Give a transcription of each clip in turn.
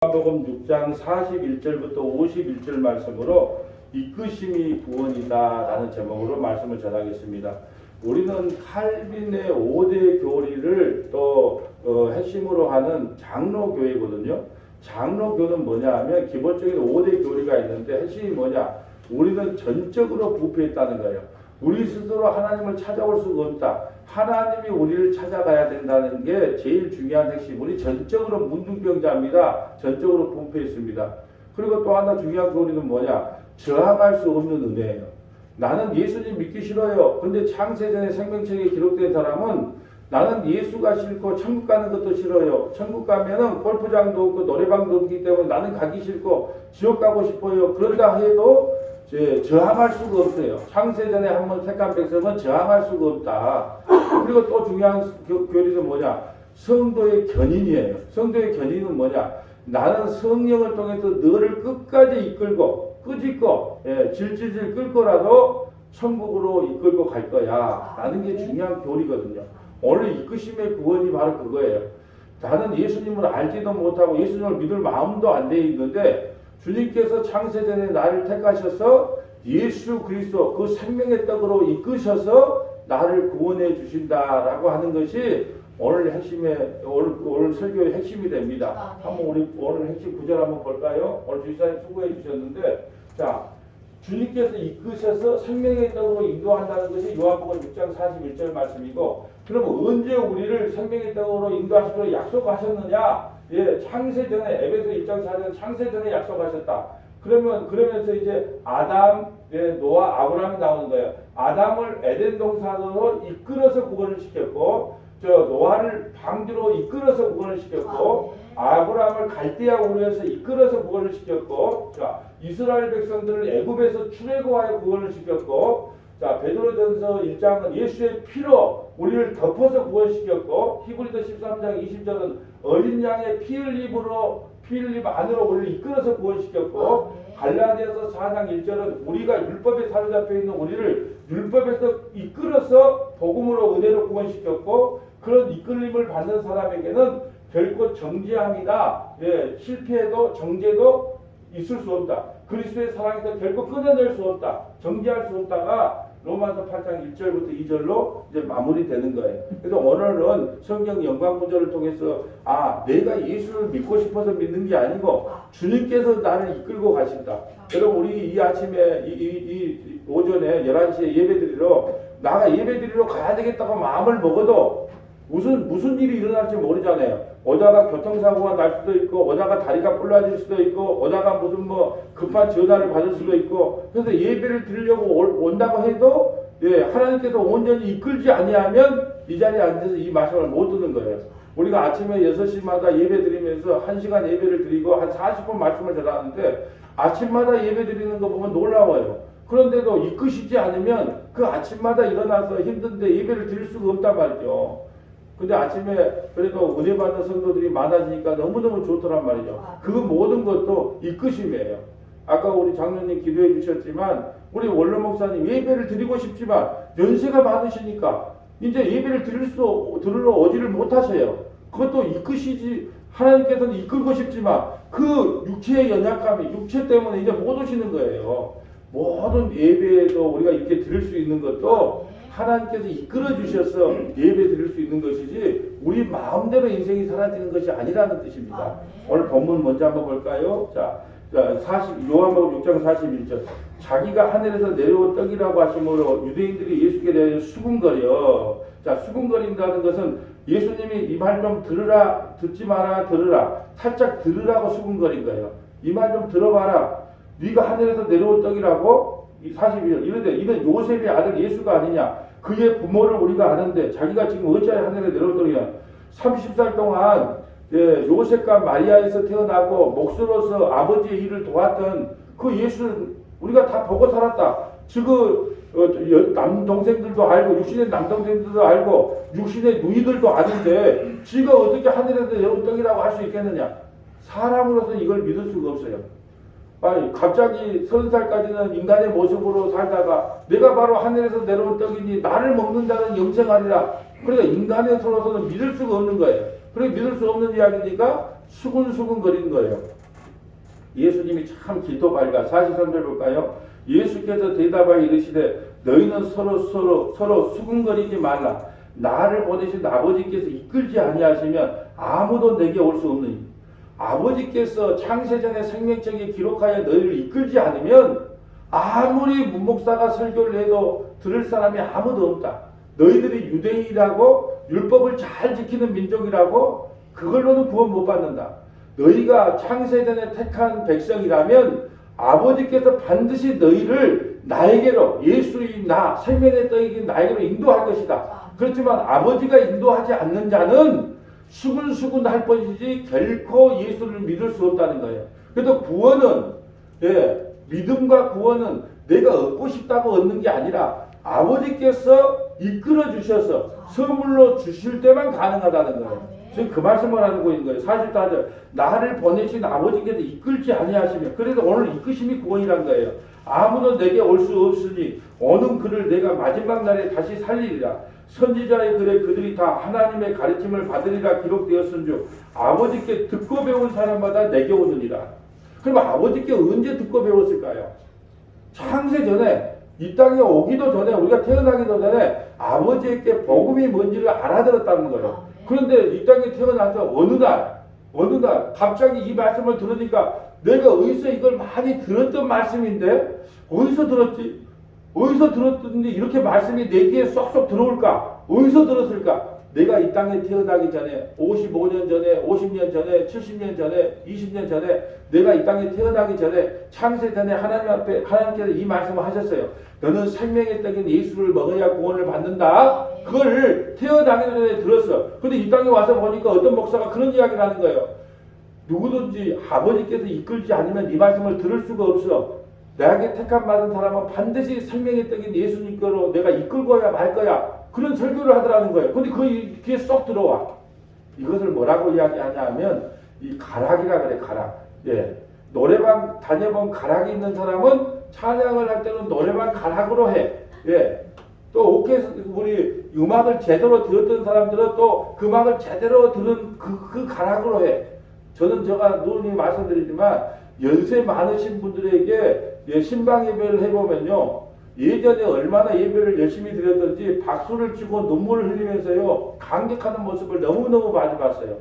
요한복음 6장 41절부터 51절 말씀으로 이끄심이 구원이다라는 제목으로 말씀을 전하겠습니다. 우리는 칼빈의 5대 교리를 또 핵심으로 하는 장로교회거든요. 장로교는 뭐냐 하면 기본적인 5대 교리가 있는데 핵심이 뭐냐? 우리는 전적으로 부패했다는 거예요. 우리 스스로 하나님을 찾아올 수가 없다. 하나님이 우리를 찾아가야 된다는 게 제일 중요한 핵심. 우리 전적으로 문둥병자입니다. 전적으로 부패했습니다. 그리고 또 하나 중요한 교리는 뭐냐? 저항할 수 없는 은혜예요. 나는 예수님 믿기 싫어요. 근데 창세전에 생명책에 기록된 사람은 나는 예수가 싫고 천국 가는 것도 싫어요. 천국 가면은 골프장도 없고 노래방도 없기 때문에 나는 가기 싫고 지옥 가고 싶어요. 그런다 해도 저항할 수가 없어요. 창세전에 한번 택한 백성은 저항할 수가 없다. 그리고 또 중요한 교리는 뭐냐? 성도의 견인이에요. 성도의 견인은 뭐냐? 나는 성령을 통해서 너를 끝까지 이끌고 끄집고 질질질 끌고라도 천국으로 이끌고 갈 거야 라는 게 중요한 교리거든요. 오늘 이끄심의 구원이 바로 그거예요. 나는 예수님을 알지도 못하고 예수님을 믿을 마음도 안 돼 있는데 주님께서 창세전에 나를 택하셔서 예수 그리스도 그 생명의 떡으로 이끄셔서 나를 구원해 주신다라고 하는 것이 오늘 핵심의 오늘 설교의 핵심이 됩니다. 한번 우리 오늘 핵심 구절 한번 볼까요? 오늘 주지사님 수고해 주셨는데 자 주님께서 이끄셔서 생명의 떡으로 인도한다는 것이 요한복음 6장 41절 말씀이고 그러면 언제 우리를 생명의 떡으로 인도하시기로 약속하셨느냐? 창세전에 에베소 1장 4절 창세전에 약속하셨다. 그러면서 이제 아담, 노아, 아브라함이 나오는 거예요. 아담을 에덴 동산으로 이끌어서 구원을 시켰고 노아를 방주로 이끌어서 구원을 시켰고 아브라함을 갈대아 우르에서 이끌어서 구원을 시켰고 이스라엘 백성들을 애굽에서 출애굽하여 구원을 시켰고 베드로전서 1장은 예수의 피로 우리를 덮어서 구원시켰고 히브리서 13장 20절은 어린 양의 피 흘림 안으로 우리를 이끌어서 구원시켰고 갈라디아서 4장 1절은 우리가 율법에 사로잡혀 있는 우리를 율법에서 이끌어서 복음으로 은혜로 구원시켰고 그런 이끌림을 받는 사람에게는 결코 정죄함이나 실패해도 정죄도 있을 수 없다. 그리스도의 사랑에서 결코 끊어낼 수 없다. 정죄할 수 없다가 로마서 8장 1절부터 2절로 이제 마무리되는 거예요. 그래서 오늘은 성경 영광 구절을 통해서 내가 예수를 믿고 싶어서 믿는 게 아니고 주님께서 나를 이끌고 가신다. 여러분 우리 이 아침에 이 오전에 11시에 예배드리러 나가 예배드리러 가야 되겠다고 마음을 먹어도 무슨 일이 일어날지 모르잖아요. 오다가 교통사고가 날 수도 있고 오다가 다리가 부러질 수도 있고 오다가 무슨 급한 전화를 받을 수도 있고 그래서 예배를 드리려고 온다고 해도 하나님께서 온전히 이끌지 아니하면 이 자리에 앉아서 이 말씀을 못 듣는 거예요. 우리가 아침에 6시마다 예배 드리면서 1시간 예배를 드리고 한 40분 말씀을 전하는데 아침마다 예배 드리는 거 보면 놀라워요. 그런데도 이끄시지 않으면 그 아침마다 일어나서 힘든데 예배를 드릴 수가 없단 말이죠. 근데 아침에 그래도 은혜 받는 성도들이 많아지니까 너무너무 좋더란 말이죠. 그 모든 것도 이끄심이에요. 아까 우리 장로님 기도해 주셨지만 우리 원로 목사님 예배를 드리고 싶지만 연세가 많으시니까 이제 예배를 들으러 오지를 못하세요. 그것도 이끄시지 하나님께서는 이끌고 싶지만 그 육체의 연약함이 육체 때문에 이제 못 오시는 거예요. 모든 예배에도 우리가 이렇게 드릴 수 있는 것도 하나님께서 이끌어 주셔서 예배 드릴 수 있는 것이지 우리 마음대로 인생이 사라지는 것이 아니라는 뜻입니다. 오늘 본문 먼저 한번 볼까요? 요한복음 6장 41절 자기가 하늘에서 내려온 떡이라고 하심으로 유대인들이 예수께 대하여 수군거려. 수군거린다는 것은 예수님이 이 말 좀 들으라, 듣지 마라, 들으라. 살짝 들으라고 수군거린 거예요. 이 말 좀 들어봐라. 네가 하늘에서 내려온 떡이라고? 42절 이런데 이는 요셉의 아들 예수가 아니냐. 그의 부모를 우리가 아는데 자기가 지금 어찌하여 하늘에 내려온 떡이냐. 30살 동안 요셉과 마리아에서 태어나고 목수로서 아버지의 일을 도왔던 그 예수는 우리가 다 보고 살았다. 남동생들도 알고 육신의 남동생들도 알고 육신의 누이들도 아는데 지가 어떻게 하늘에서 내려온 떡이라고 할 수 있겠느냐. 사람으로서 이걸 믿을 수가 없어요. 갑자기 30살까지는 인간의 모습으로 살다가 내가 바로 하늘에서 내려온 떡이니 나를 먹는다는 영생하리라. 그러니까 인간의 손으로서는 믿을 수가 없는 거예요. 그렇게 믿을 수 없는 이야기니까 수근수근 거리는 거예요. 예수님이 참 길도 밝아. 43절 볼까요? 예수께서 대답하여 이르시되 너희는 서로 수근거리지 말라. 나를 보내신 아버지께서 이끌지 아니하시면 아무도 내게 올 수 없느니. 아버지께서 창세전에 생명책에 기록하여 너희를 이끌지 않으면 아무리 문목사가 설교를 해도 들을 사람이 아무도 없다. 너희들이 유대인이라고 율법을 잘 지키는 민족이라고 그걸로는 구원 못 받는다. 너희가 창세전에 택한 백성이라면 아버지께서 반드시 너희를 나에게로, 예수인 나, 생명의 떡이긴 나에게로 인도할 것이다. 그렇지만 아버지가 인도하지 않는 자는 수근수근 할 것이지 결코 예수를 믿을 수 없다는 거예요. 그래서 구원은, 믿음과 구원은 내가 얻고 싶다고 얻는 게 아니라 아버지께서 이끌어 주셔서 선물로 주실 때만 가능하다는 거예요. 지금 그 말씀을 하고 있는 거예요. 44절 나를 보내신 아버지께서 이끌지 아니하시며, 그래서 오늘 이끄심이 구원이란 거예요. 아무도 내게 올 수 없으니 오는 그를 내가 마지막 날에 다시 살리리라. 선지자의 글에 그들이 다 하나님의 가르침을 받으리라 기록되었은즉 아버지께 듣고 배운 사람마다 내게 오느니라. 그럼 아버지께 언제 듣고 배웠을까요? 창세 전에, 이 땅에 오기도 전에, 우리가 태어나기도 전에 아버지에게 복음이 뭔지를 알아들었다는 거예요. 그런데 이 땅에 태어나서 어느 날 갑자기 이 말씀을 들으니까 내가 어디서 이걸 많이 들었던 말씀인데 어디서 들었지? 어디서 들었는데 이렇게 말씀이 내 귀에 쏙쏙 들어올까? 어디서 들었을까? 내가 이 땅에 태어나기 전에 55년 전에, 50년 전에, 70년 전에, 20년 전에, 내가 이 땅에 태어나기 전에 창세 전에 하나님 앞에 하나님께서 이 말씀을 하셨어요. 너는 생명의 떡인 예수를 먹어야 구원을 받는다. 그걸 태어나기 전에 들었어. 근데 이 땅에 와서 보니까 어떤 목사가 그런 이야기를 하는 거예요. 누구든지 아버지께서 이끌지 않으면 이 말씀을 들을 수가 없어. 내게 택함 받은 사람은 반드시 생명의 떡인 예수님께로 내가 이끌고야 말 거야. 그런 설교를 하더라는 거예요. 근데 그 귀에 쏙 들어와. 이것을 뭐라고 이야기하냐 하면 이 가락이라 그래, 가락. 노래방 다녀본 가락이 있는 사람은 찬양을 할 때는 노래방 가락으로 해. 또 우리 음악을 제대로 들었던 사람들은 또 그 음악을 제대로 들은 그 가락으로 해. 저는 제가 누누이 말씀드리지만 연세 많으신 분들에게 신방 예배를 해보면요, 예전에 얼마나 예배를 열심히 드렸던지 박수를 치고 눈물을 흘리면서요 감격하는 모습을 너무너무 많이 봤어요.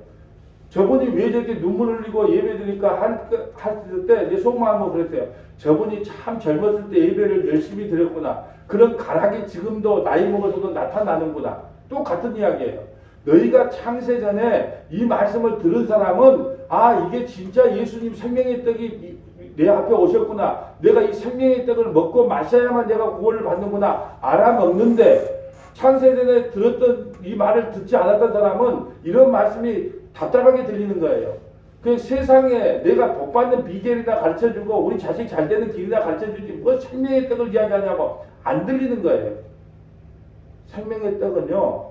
저분이 왜 저렇게 눈물 흘리고 예배 드리니까 할 때 내 속마음은 그랬어요. 저분이 참 젊었을 때 예배를 열심히 드렸구나. 그런 가락이 지금도 나이 먹어서도 나타나는구나. 똑같은 이야기예요. 너희가 창세 전에 이 말씀을 들은 사람은 이게 진짜 예수님 생명의 떡이 내 앞에 오셨구나. 내가 이 생명의 떡을 먹고 마셔야만 내가 구원을 받는구나. 알아먹는데 창세 전에 들었던 이 말을 듣지 않았던 사람은 이런 말씀이 답답하게 들리는 거예요. 그 세상에 내가 복받는 비결이나 가르쳐주고 우리 자식 잘 되는 길이나 가르쳐주지 뭐 생명의 떡을 이야기하냐고 안 들리는 거예요. 생명의 떡은요,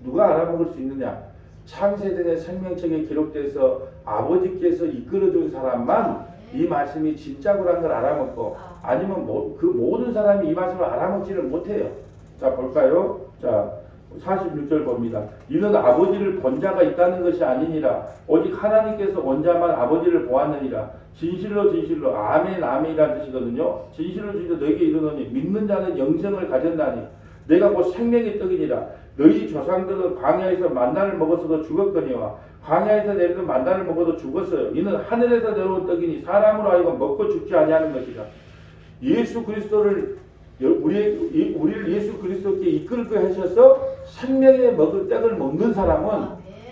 누가 알아먹을 수 있느냐? 창세전의 생명책에 기록돼서 아버지께서 이끌어준 사람만 이 말씀이 진짜구라는 걸 알아먹고, 아니면 그 모든 사람이 이 말씀을 알아먹지를 못해요. 자, 볼까요? 자, 46절 봅니다. 이는 아버지를 본 자가 있다는 것이 아니니라. 오직 하나님께서 온 자만 아버지를 보았느니라. 진실로 진실로 아멘 아멘이라는 뜻이거든요. 진실로 진실로 너에게 이르노니 믿는 자는 영생을 가졌나니 내가 곧 생명의 떡이니라. 너희 조상들은 광야에서 만나를 먹어서도 죽었거니와 광야에서 내리는 만나를 먹어도 죽었어요. 이는 하늘에서 내려온 떡이니 사람으로 하여금 먹고 죽지 아니하는 것이라. 예수 그리스도를 우리를 예수 그리스도께 이끌게 하셔서 생명의 먹을 떡을 먹는 사람은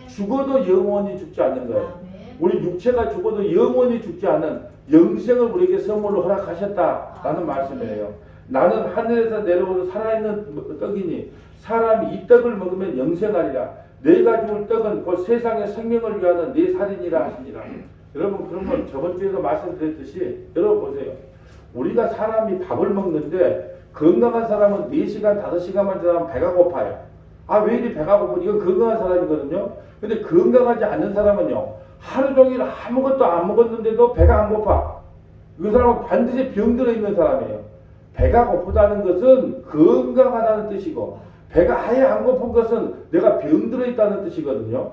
죽어도 영원히 죽지 않는 거예요. 우리 육체가 죽어도 영원히 죽지 않는 영생을 우리에게 선물로 허락하셨다라는 말씀이에요. 나는 하늘에서 내려오는 살아있는 떡이니 사람이 이 떡을 먹으면 영생하리라. 내가 죽을 떡은 곧 세상의 생명을 위하는 내 살이니라 하시니라. 여러분, 그러면 저번 주에도 말씀드렸듯이 여러분 보세요. 우리가 사람이 밥을 먹는데 건강한 사람은 4시간, 5시간만 지나면 배가 고파요. 왜 이리 배가 고프지? 이건 건강한 사람이거든요. 근데 건강하지 않는 사람은요, 하루 종일 아무것도 안 먹었는데도 배가 안 고파. 그 사람은 반드시 병들어 있는 사람이에요. 배가 고프다는 것은 건강하다는 뜻이고, 배가 아예 안 고픈 것은 내가 병들어 있다는 뜻이거든요.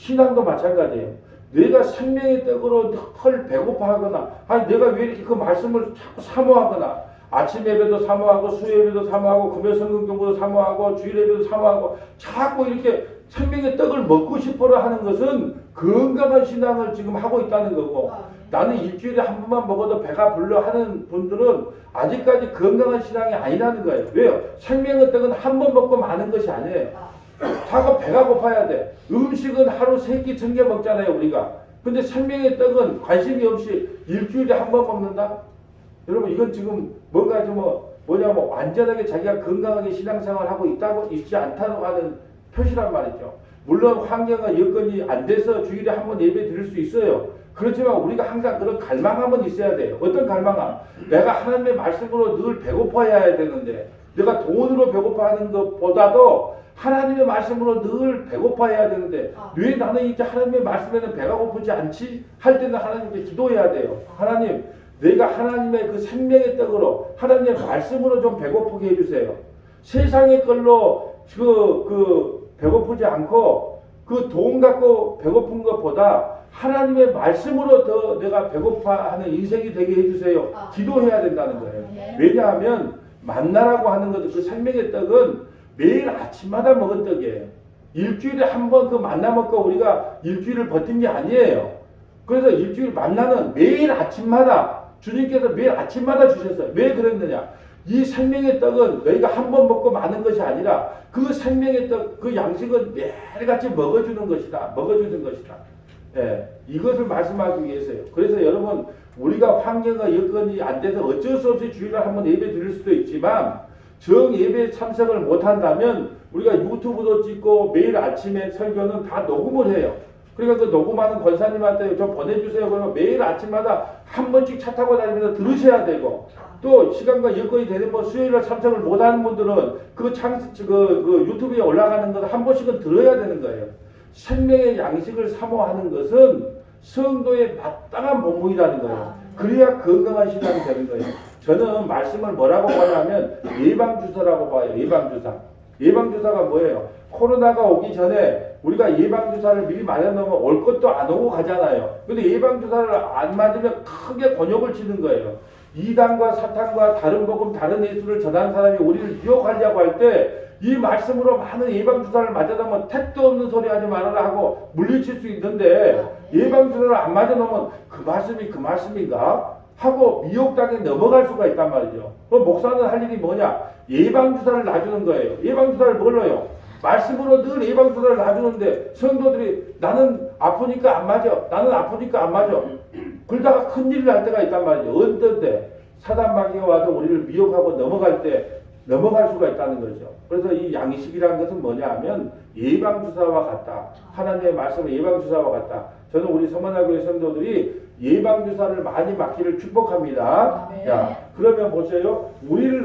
신앙도 마찬가지예요. 내가 생명의 떡으로 헐 배고파하거나, 아니 내가 왜 이렇게 그 말씀을 자꾸 사모하거나, 아침 예배도 사모하고 수요 예배도 사모하고 금요 성경 공부도 사모하고 주일 예배도 사모하고 자꾸 이렇게 생명의 떡을 먹고 싶어라 하는 것은 건강한 신앙을 지금 하고 있다는 거고, 나는 일주일에 한 번만 먹어도 배가 불러 하는 분들은 아직까지 건강한 신앙이 아니라는 거예요. 왜요? 생명의 떡은 한 번 먹고 마는 것이 아니에요. 자꾸 배가 고파야 돼. 음식은 하루 3끼 1000개 먹잖아요, 우리가. 근데 생명의 떡은 관심이 없이 일주일에 한 번 먹는다? 여러분, 이건 지금 뭔가 좀 뭐냐면 완전하게 자기가 건강하게 신앙생활 하고 있지 않다고 하는 표시란 말이죠. 물론 환경과 여건이 안 돼서 주일에 한 번 예배 드릴 수 있어요. 그렇지만 우리가 항상 그런 갈망함은 있어야 돼요. 어떤 갈망함? 내가 하나님의 말씀으로 늘 배고파야 되는데, 내가 돈으로 배고파하는 것보다도 하나님의 말씀으로 늘 배고파해야 되는데, 왜 나는 이렇게 하나님의 말씀에는 배가 고프지 않지? 할 때는 하나님께 기도해야 돼요. 하나님, 내가 하나님의 그 생명의 떡으로 하나님의 말씀으로 좀 배고프게 해주세요. 세상의 걸로 배고프지 않고 그 돈 갖고 배고픈 것보다 하나님의 말씀으로 더 내가 배고파하는 인생이 되게 해주세요. 기도해야 된다는 거예요. 왜냐하면 만나라고 하는 것도 그 생명의 떡은 매일 아침마다 먹은 떡이에요. 일주일에 한 번 그 만나 먹고 우리가 일주일을 버틴 게 아니에요. 그래서 일주일 만나는 매일 아침마다 주님께서 매일 아침마다 주셨어요. 왜 그랬느냐? 이 생명의 떡은 너희가 한 번 먹고 마는 것이 아니라 그 생명의 떡, 그 양식은 매일같이 먹어주는 것이다. 먹어주는 것이다. 예, 이것을 말씀하기 위해서요. 그래서 여러분, 우리가 환경과 여건이 안 돼서 어쩔 수 없이 주일에 한번 예배 드릴 수도 있지만, 정 예배에 참석을 못한다면 우리가 유튜브도 찍고 매일 아침에 설교는 다 녹음을 해요. 그러니까 그 녹음하는 권사님한테 좀 보내주세요. 그러면 매일 아침마다 한 번씩 차 타고 다니면서 들으셔야 되고, 또 시간과 여건이 되는 수요일에 참석을 못하는 분들은 그 유튜브에 올라가는 걸 한 번씩은 들어야 되는 거예요. 생명의 양식을 사모하는 것은 성도의 마땅한 본분이라는 거예요. 그래야 건강한 신앙이 되는 거예요. 저는 말씀을 뭐라고 봐냐면 예방주사라고 봐요. 예방주사. 예방주사가 뭐예요? 코로나가 오기 전에 우리가 예방주사를 미리 맞아놓으면 올 것도 안 오고 가잖아요. 근데 예방주사를 안 맞으면 크게 곤욕을 치는 거예요. 이단과 사탄과 다른 복음, 다른 예수를 전하는 사람이 우리를 유혹하려고 할 때 이 말씀으로 많은 예방주사를 맞아놓으면 택도 없는 소리 하지 말아라 하고 물리칠 수 있는데, 예방주사를 안 맞아놓으면 그 말씀이 그 말씀인가? 하고 미혹당에 넘어갈 수가 있단 말이죠. 그럼 목사는 할 일이 뭐냐? 예방주사를 놔주는 거예요. 예방주사를 뭘로요? 말씀으로 늘 예방주사를 놔주는데 성도들이 나는 아프니까 안 맞아. 나는 아프니까 안 맞아. 그러다가 큰일을 할 때가 있단 말이죠. 어떤 때 사단마귀가 와서 우리를 미혹하고 넘어갈 수가 있다는 거죠. 그래서 이 양식이라는 것은 뭐냐 하면 예방주사와 같다. 하나님의 말씀은 예방주사와 같다. 저는 우리 서문화교회 성도들이 예방주사를 많이 맞기를 축복합니다. 자, 그러면 보세요. 우리를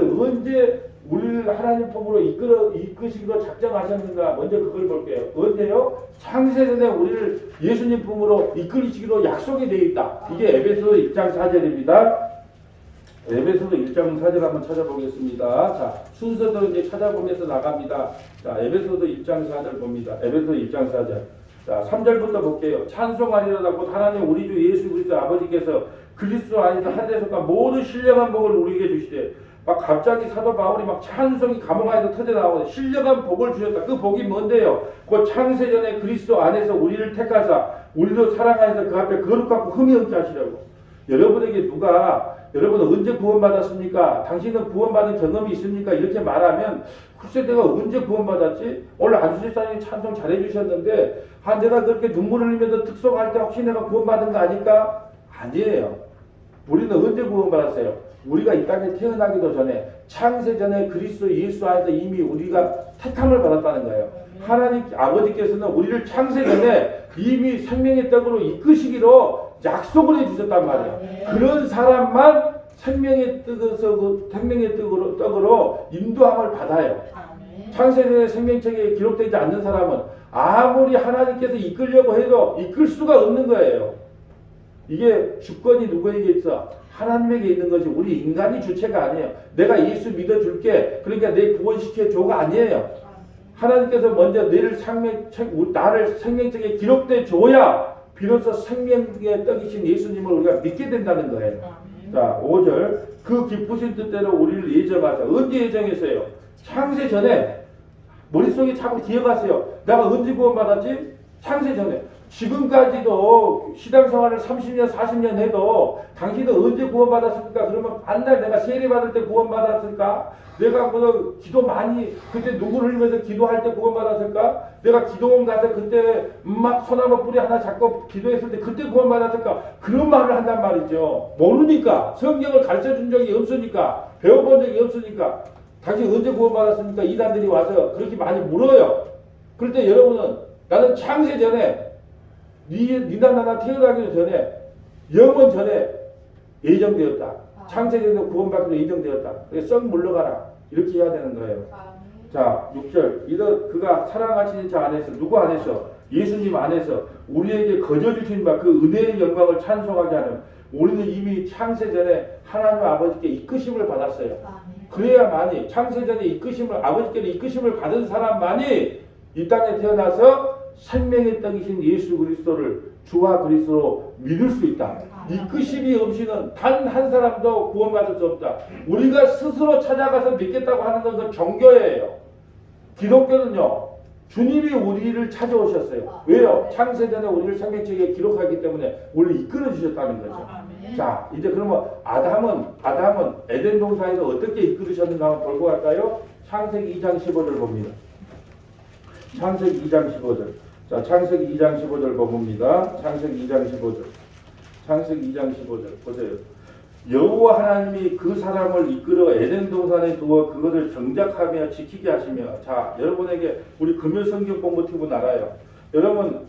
하나님 품으로 이끄시기로 작정하셨는가? 먼저 그걸 볼게요. 언제요? 창세전에 우리를 예수님 품으로 이끌시기로 약속이 되어 있다. 이게 에베소서 1장 4절입니다. 에베소서 1장 4절 한번 찾아보겠습니다. 자, 순서대로 이제 찾아보면서 나갑니다. 자, 에베소서 1장 4절 봅니다. 에베소서 1장 4절. 자, 3절부터 볼게요. 찬송하리로다 곧 하나님 우리 주 예수 그리스도 아버지께서 그리스도 안에서 하늘에서가 모든 신령한 복을 우리에게 주시되, 막 갑자기 사도 바울이 막 찬송이 감옥 안에서 터져 나오는데 신령한 복을 주셨다. 그 복이 뭔데요? 곧 창세전에 그리스도 안에서 우리를 택하사 우리도 사랑하여서 그 앞에 거룩하고 흠이 없게 하시려고. 여러분에게 여러분 언제 구원받았습니까? 당신은 구원받은 경험이 있습니까? 이렇게 말하면 글쎄 내가 언제 구원받았지? 오늘 안수집사님이 찬송 잘해주셨는데 내가 그렇게 눈물을 흘리면서 특송할 때 혹시 내가 구원받은 거 아닐까? 아니에요. 우리는 언제 구원받았어요? 우리가 이 땅에 태어나기도 전에 창세전에 그리스도 예수 안에서 이미 우리가 택함을 받았다는 거예요. 하나님 아버지께서는 우리를 창세전에 이미 생명의 떡으로 이끄시기로 약속을 해주셨단 말이에요. 그런 사람만 생명의 떡으로 인도함을 받아요. 창세전의 생명책에 기록되지 않는 사람은 아무리 하나님께서 이끌려고 해도 이끌 수가 없는 거예요. 이게 주권이 누구에게 있어? 하나님에게 있는 거지. 우리 인간이 주체가 아니에요. 내가 예수 믿어줄게. 그러니까 내 구원시켜줘가 아니에요. 하나님께서 먼저 나를 생명책에 기록돼 줘야 비로소 생명의 떡이신 예수님을 우리가 믿게 된다는 거예요. 자, 5절. 그 기쁘신 뜻대로 우리를 예정하사. 언제 예정했어요? 창세 전에. 머릿속에 자꾸 기억하세요. 내가 언제 구원받았지? 창세 전에. 지금까지도 신앙생활을 30년, 40년 해도 당신은 언제 구원받았습니까? 그러면 반날 내가 세례받을 때 구원받았을까? 내가 뭐 기도 많이 그때 누구를 흘리면서 기도할 때 구원받았을까? 내가 기도원 가서 그때 막 소나무 뿌리 하나 잡고 기도했을 때 그때 구원받았을까? 그런 말을 한단 말이죠. 모르니까. 성경을 가르쳐준 적이 없으니까. 배워본 적이 없으니까. 당신 언제 구원받았습니까? 이단들이 와서 그렇게 많이 물어요. 그럴 때 여러분은 나는 창세 전에 니나 나나 태어나기도 전에 영원 전에 예정되었다. 창세전에 구원받기로 예정되었다. 그래서 썩 물러가라. 이렇게 해야 되는 거예요. 자, 6절. 이런 그가 사랑하시는 자 안에서 누구 안에서? 예수님 안에서 우리에게 거저 주신 바 그 은혜의 영광을 찬송하게 하는 우리는 이미 창세전에 하나님 아버지께 이끄심을 받았어요. 그래야만이 창세전에 이끄심을 아버지께로 이끄심을 받은 사람만이 이 땅에 태어나서 생명의 떡이신 예수 그리스도를 주와 그리스도로 믿을 수 있다. 이끄심이 없이는 단 한 사람도 구원받을 수 없다. 우리가 스스로 찾아가서 믿겠다고 하는 것은 종교예요. 기독교는요. 주님이 우리를 찾아오셨어요. 왜요? 창세전에 우리를 생명책에 기록하기 때문에 우리를 이끌어 주셨다는 거죠. 자, 이제 그러면 아담은 에덴 동산에서 어떻게 이끌으셨는가 한번 볼고 갈까요? 창세기 2장 15절 봅니다. 창세기 2장 15절. 자, 창세기 2장 15절 봅니다. 창세기 2장 15절. 창세기 2장 15절. 보세요. 여호와 하나님이 그 사람을 이끌어 에덴 동산에 두어 그것을 정작하며 지키게 하시며. 자, 여러분에게 우리 금요 성경 공부 팁은 알아요. 여러분,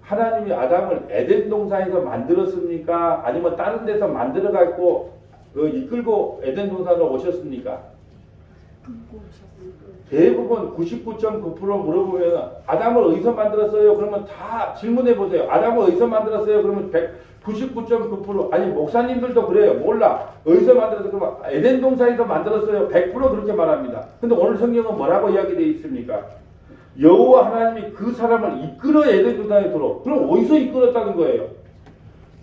하나님이 아담을 에덴 동산에서 만들었습니까? 아니면 다른 데서 만들어 갖고 이끌고 에덴 동산으로 오셨습니까? 대부분 99.9% 물어보면 아담을 어디서 만들었어요? 그러면 다 질문해 보세요. 아담을 어디서 만들었어요? 그러면 99.9% 아니 목사님들도 그래요. 몰라. 어디서 만들었어요? 그러면 에덴 동산에서 만들었어요. 100% 그렇게 말합니다. 근데 오늘 성경은 뭐라고 이야기되어 있습니까? 여호와 하나님이 그 사람을 이끌어 에덴 동산에 들어. 그럼 어디서 이끌었다는 거예요?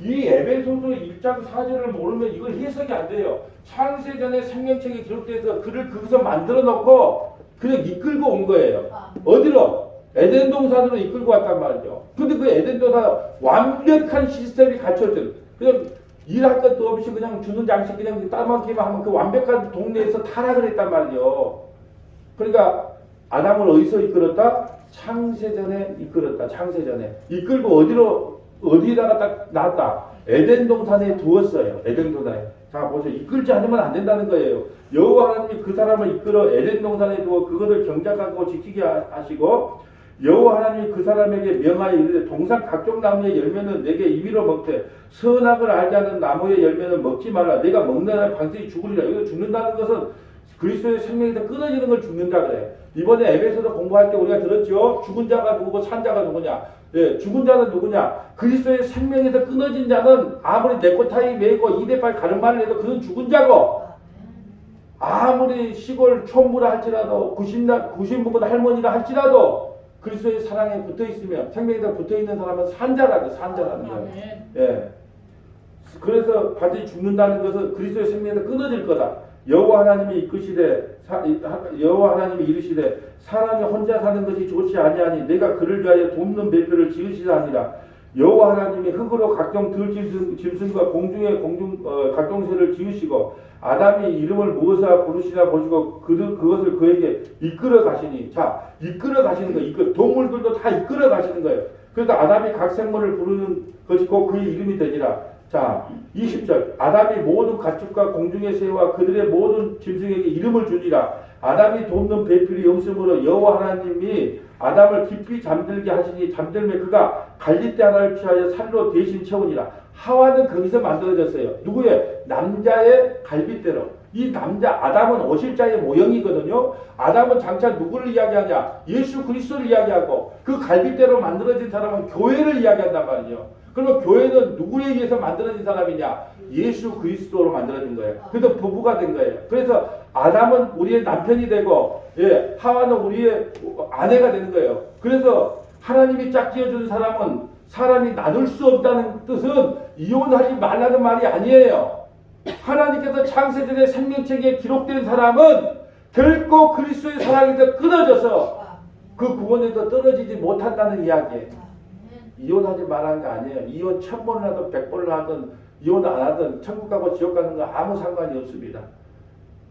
이 에베소서 1장 4절을 모르면 이걸 해석이 안 돼요. 창세전에 생명책에 기록돼서 그를 거기서 만들어 놓고 그냥 이끌고 온 거예요. 어디로? 에덴 동산으로 이끌고 왔단 말이죠. 근데 그 에덴 동산 완벽한 시스템이 갖춰져. 그냥 일할 것도 없이 그냥 주는 장식 그냥 따먹기만 하면 그 완벽한 동네에서 타락을 했단 말이죠. 그러니까 아담을 어디서 이끌었다? 창세전에 이끌었다. 창세전에. 이끌고 어디다가 딱 놨다. 에덴 동산에 두었어요. 에덴 동산에. 자, 보세요. 이끌지 않으면 안 된다는 거예요. 여호와 하나님이 그 사람을 이끌어 에덴 동산에 두어 그것을 경작하고 지키게 하시고 여호와 하나님이 그 사람에게 명하여 이르되 동산 각종 나무의 열매는 내게 임의로 먹되 선악을 알지 않는 나무의 열매는 먹지 말라. 내가 먹는 한 반드시 죽으리라. 이거 죽는다는 것은 그리스도의 생명에서 끊어지는 걸 죽는다 그래. 이번에 에베소서 공부할 때 우리가 들었죠. 죽은 자가 누구고 산 자가 누구냐. 네, 죽은 자는 누구냐. 그리스도의 생명에서 끊어진 자는 아무리 네코타이 메고 이대팔 가르마를 해도 그는 죽은 자고 아무리 시골 촌부라 할지라도 90부분 할머니라 할지라도 그리스도의 사랑에 붙어있으면 생명에서 붙어있는 사람은 산자라는 거예요. 예. 그래서 반드시 죽는다는 것은 그리스도의 생명에서 끊어질 거다. 여호와 하나님이 이르시되 사람이 혼자 사는 것이 좋지 아니하니 내가 그를 위하여 돕는 배표를 지으시자 하니라. 여호와 하나님이 흙으로 각종 들짐승과 공중의 각종 새를 지으시고 아담이 이름을 무엇이라 부르시나 보시고 그것을 그에게 이끌어 가시니. 자, 이끌어 가시는 거예요. 동물들도 다 이끌어 가시는 거예요. 그러니까 아담이 각 생물을 부르는 것이고 그의 이름이 되니라. 자, 20절. 아담이 모든 가축과 공중의 새와 그들의 모든 짐승에게 이름을 주니라. 아담이 돕는 배필이 없으므로 여호와 하나님이 아담을 깊이 잠들게 하시니 잠들매 그가 갈빗대 하나를 취하여 살로 대신 채우니라. 하와는 거기서 만들어졌어요. 누구의? 남자의 갈빗대로. 이 남자 아담은 오실자의 모형이거든요. 아담은 장차 누구를 이야기하냐? 예수 그리스도를 이야기하고 그 갈빗대로 만들어진 사람은 교회를 이야기한단 말이죠. 그러면 교회는 누구에 의해서 만들어진 사람이냐? 예수 그리스도로 만들어진 거예요. 그래서 부부가 된 거예요. 그래서 아담은 우리의 남편이 되고 하와는 우리의 아내가 되는 거예요. 그래서 하나님이 짝지어준 사람은 사람이 나눌 수 없다는 뜻은 이혼하지 말라는 말이 아니에요. 하나님께서 창세전에 생명책에 기록된 사람은 결코 그리스도의 사랑에서 끊어져서 그 구원에서 떨어지지 못한다는 이야기예요. 이혼하지 말라는 게 아니에요. 이혼 1000번을 하든 100번을 하든 이혼 안 하든 천국 가고 지옥 가는 거 아무 상관이 없습니다.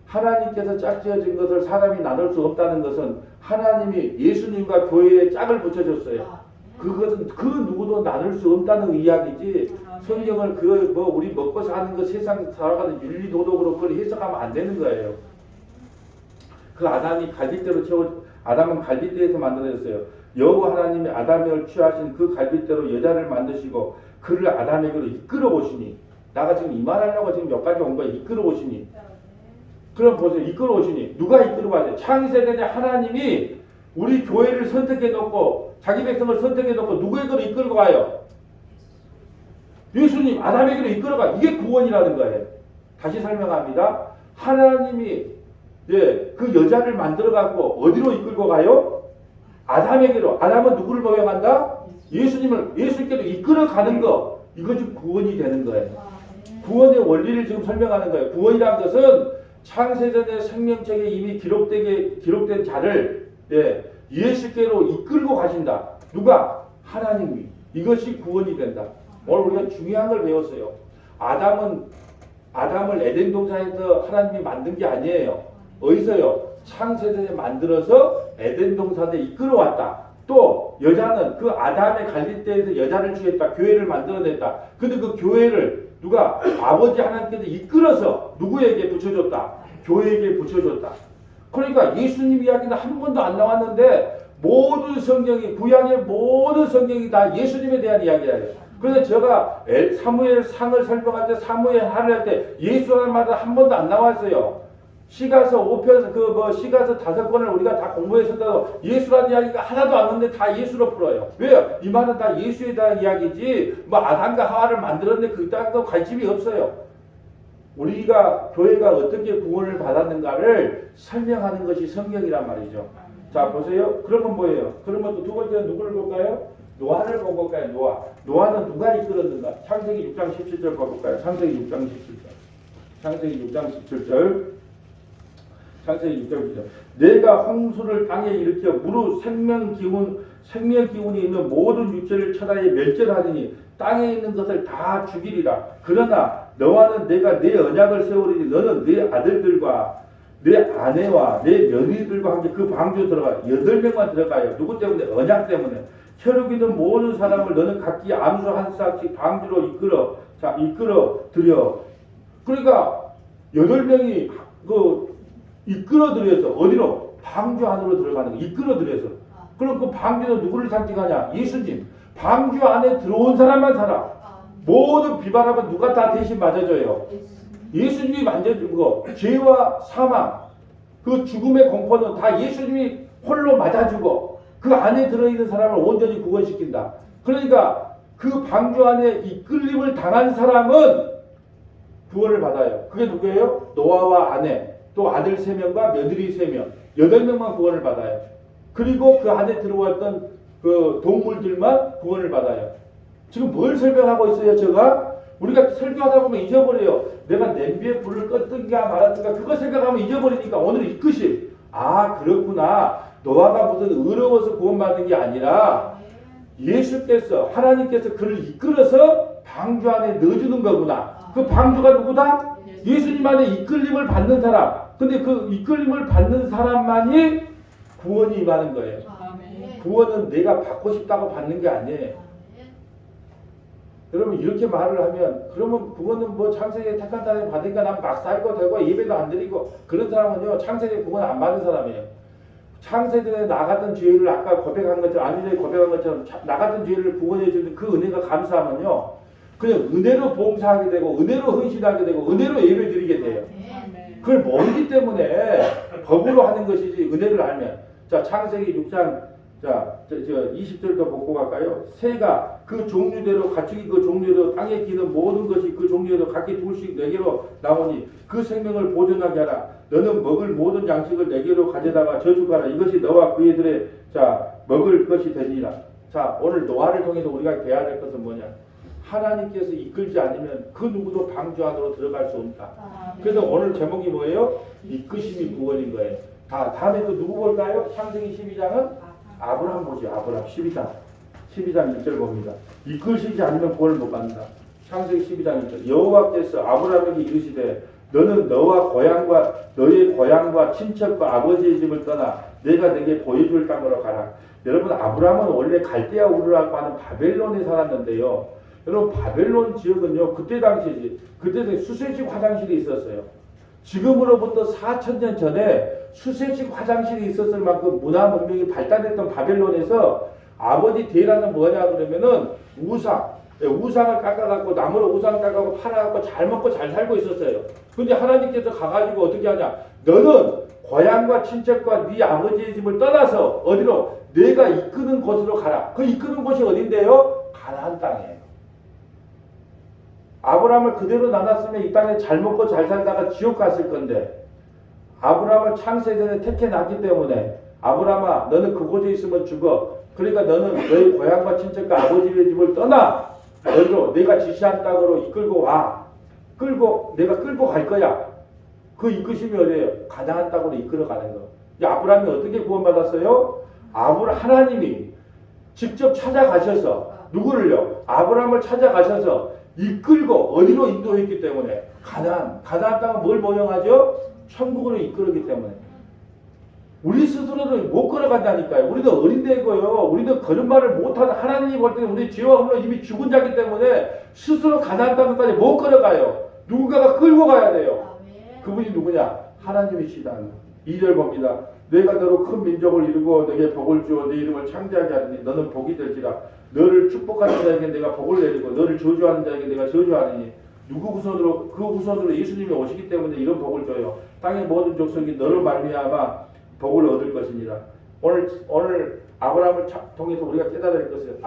하나님께서 짝지어진 것을 사람이 나눌 수 없다는 것은 하나님이 예수님과 교회에 짝을 붙여줬어요. 그것은 그 누구도 나눌 수 없다는 이야기지. 성경을 우리 먹고 사는 거 세상 살아가는 윤리 도덕으로 그걸 해석하면 안 되는 거예요. 그 아담이 갈빗대로 아담은 갈빗대에서 만들어졌어요. 여호와 하나님이 아담을 취하신 그 갈빗대로 여자를 만드시고 그를 아담에게로 이끌어 오시니, 나가 지금 이 말하려고 지금 몇 가지 온 거예요. 이끌어 오시니. 그럼 보세요. 이끌어 오시니 누가 이끌어 와요? 창세전에 하나님이 우리 교회를 선택해 놓고 자기 백성을 선택해 놓고 누구에게로 이끌고 가요? 예수님 아담에게로 이끌어 가. 이게 구원이라는 거예요. 다시 설명합니다. 하나님이 그 여자를 만들어 갖고 어디로 이끌고 가요? 아담에게로. 아담은 누구를 모형한다? 예수님께로 이끌어 가는 거. 이것이 구원이 되는 거예요. 구원의 원리를 지금 설명하는 거예요. 구원이라는 것은 창세전의 생명책에 이미 기록된 자를 예수께로 이끌고 가신다. 누가? 하나님이. 이것이 구원이 된다. 오늘 우리가 중요한 걸 배웠어요. 아담을 에덴 동산에서 하나님이 만든 게 아니에요. 어디서요? 창세전에 만들어서 에덴 동산에 이끌어왔다. 또 여자는 그 아담의 갈빗대에서 여자를 취했다. 교회를 만들어냈다. 근데 그 교회를 누가? 아버지 하나님께서 이끌어서 누구에게 붙여줬다? 교회에게 붙여줬다. 그러니까 예수님 이야기는 한 번도 안 나왔는데 모든 성경이, 구약의 모든 성경이 다 예수님에 대한 이야기예요. 그래서 제가 사무엘 상을 설명할 때, 사무엘 하를 할 때 예수라는 말은 한 번도 안 나왔어요. 시가서 5편, 시가서 5권을 우리가 다 공부했었다고 예수라는 이야기가 하나도 안 나오는데 다 예수로 풀어요. 왜요? 이 말은 다 예수에 대한 이야기지, 아담과 하와를 만들었는데 그딴 거 관심이 없어요. 우리가, 교회가 어떻게 구원을 받았는가를 설명하는 것이 성경이란 말이죠. 자, 보세요. 그러면 뭐예요? 그러면 또 두 번째는 누구를 볼까요? 노아를 본 걸까요? 노아는 누가 이끌었는가? 창세기 6장 17절 봐볼까요? 창세기 6장 17절. 창세기 6장 17절. 창세기 6장 17절. 내가 홍수를 땅에 일으켜 무릇 생명기운이 있는 모든 육체를 천하에 멸절하리니 땅에 있는 것을 다 죽이리라. 그러나 너와는 내가 내 언약을 세우리니 너는 내 아들들과 내 아내와 내 며느리들과 함께 그 방주에 들어가. 8명만 들어가요. 누구 때문에? 언약 때문에. 혈육 있는 모든 사람을 너는 각기 암수 한 싹씩 방주로 이끌어 들여. 그러니까 8명이 이끌어 들여서 어디로? 방주 안으로 들어가는 거. 이끌어 들여서. 그럼 그 방주는 누구를 상징하냐? 예수님. 방주 안에 들어온 사람만 살아. 모든 비바람은 누가 다 대신 맞아줘요? 예수님이 만져준 거. 죄와 사망, 그 죽음의 공포는 다 예수님이 홀로 맞아주고 그 안에 들어있는 사람을 온전히 구원시킨다. 그러니까 그 방주 안에 이끌림을 당한 사람은 구원을 받아요. 그게 누구예요? 노아와 아내, 또 아들 3명과 며느리 3명, 8명만 구원을 받아요. 그리고 그 안에 들어왔던 그 동물들만 구원을 받아요. 지금 뭘 설명하고 있어요, 제가? 우리가 설교하다 보면 잊어버려요. 내가 냄비에 불을 껐든가 말았든가 그거 생각하면 잊어버리니까 오늘 이끄심. 아, 그렇구나. 노아가 무슨 의로워서 구원받는 게 아니라 예수께서, 하나님께서 그를 이끌어서 방주 안에 넣어주는 거구나. 그 방주가 누구다? 예수님 안에 이끌림을 받는 사람. 근데 그 이끌림을 받는 사람만이 구원이 임하는 거예요. 구원은 내가 받고 싶다고 받는 게 아니에요. 여러분 이렇게 말을 하면 그러면 구원은 창세기에 택한 사람이 받으니까 난 막 살고 되고 예배도 안 드리고 그런 사람은요 창세기에 구원 안 받은 사람이에요. 창세전에 나갔던 죄를 아까 고백한 것처럼 아니전에 고백한 것처럼 나갔던 죄를 구원해 주는 그 은혜가 감사하면요 그냥 은혜로 봉사하게 되고 은혜로 헌신하게 되고 은혜로 예배 드리게 돼요. 그걸 모르기 때문에 법으로 하는 것이지 은혜를 알면. 자, 창세기 6장 자, 20절도 보고 갈까요? 새가 그 종류대로 가축이 그 종류대로 땅에 기는 모든 것이 그 종류대로 각기 둘씩 네개로 나오니 그 생명을 보존하게 하라. 너는 먹을 모든 양식을 네개로 가져다가 저축하라. 이것이 너와 그 애들의 자 먹을 것이 되니라. 자, 오늘 노아를 통해서 우리가 배워야 될 것은 뭐냐? 하나님께서 이끌지 않으면 그 누구도 방주 안으로 들어갈 수 없다. 그래서 오늘 제목이 뭐예요? 이끄심이 구원인 거예요. 다음에 또 누구 볼까요? 창세기 12장은 아브라함 보죠. 아브라함 12장 1절 봅니다. 이끌시지 않으면 구원을 못 받는다. 창세기 12장 1절. 여호와께서 아브라함에게 이르시되 너는 너와 고향과 너의 고향과 친척과 아버지의 집을 떠나 내가 내게 보여줄 땅으로 가라. 여러분, 아브라함은 원래 갈대아 우르라고 하는 바벨론에 살았는데요. 여러분, 바벨론 지역은요, 그때 당시 수세식 화장실이 있었어요. 지금으로부터 4000년 전에 수세식 화장실이 있었을 만큼 문화 문명이 발달했던 바벨론에서 아버지 대라는 뭐냐 그러면은 우상을 깎아갖고 나무로 우상을 깎아갖고 팔아갖고 잘 먹고 잘 살고 있었어요. 근데 하나님께서 가가지고 어떻게 하냐? 너는 고향과 친척과 네 아버지의 집을 떠나서 어디로? 내가 이끄는 곳으로 가라. 그 이끄는 곳이 어딘데요? 가나안 땅이에요. 아브라함을 그대로 놔놨으면 이 땅에 잘 먹고 잘 살다가 지옥 갔을 건데 아브라함을 창세전에 택해놨기 때문에 아브라함아 너는 그곳에 있으면 죽어. 그러니까 너는 너의 고향과 친척과 아버지의 집을 떠나 어디로? 내가 지시한 땅으로 이끌고 와. 내가 끌고 갈 거야. 그 이끄심이 어디예요? 가나안 땅으로 이끌어가는 거. 아브라함이 어떻게 구원받았어요? 하나님이 직접 찾아가셔서 누구를요? 아브라함을 찾아가셔서 이끌고 어디로 인도했기 때문에 가나안 땅은 뭘 모형하죠? 천국으로 이끌었기 때문에 우리 스스로는 못 걸어간다니까요. 우리도 어린데고요. 우리도 걸음마를 못하는 하나님이 볼 때는 우리 죄와 흠으로 이미 죽은 자기 때문에 스스로 가나안 땅까지 못 걸어가요. 누군가가 끌고 가야 돼요. 그분이 누구냐? 하나님이시다. 2절 봅니다. 내가 너로 큰 민족을 이루고 너에게 복을 주어 네 이름을 창대하게 하리니 너는 복이 될지라. 너를 축복하는 자에게 내가 복을 내리고 너를 저주하는 자에게 내가 저주하리니 누구 후손으로? 그 후손으로 예수님이 오시기 때문에 이런 복을 줘요. 땅의 모든 족속이 너로 말미암아 복을 얻을 것이니라. 오늘 아브라함을 통해서 우리가 깨달아야 할 것은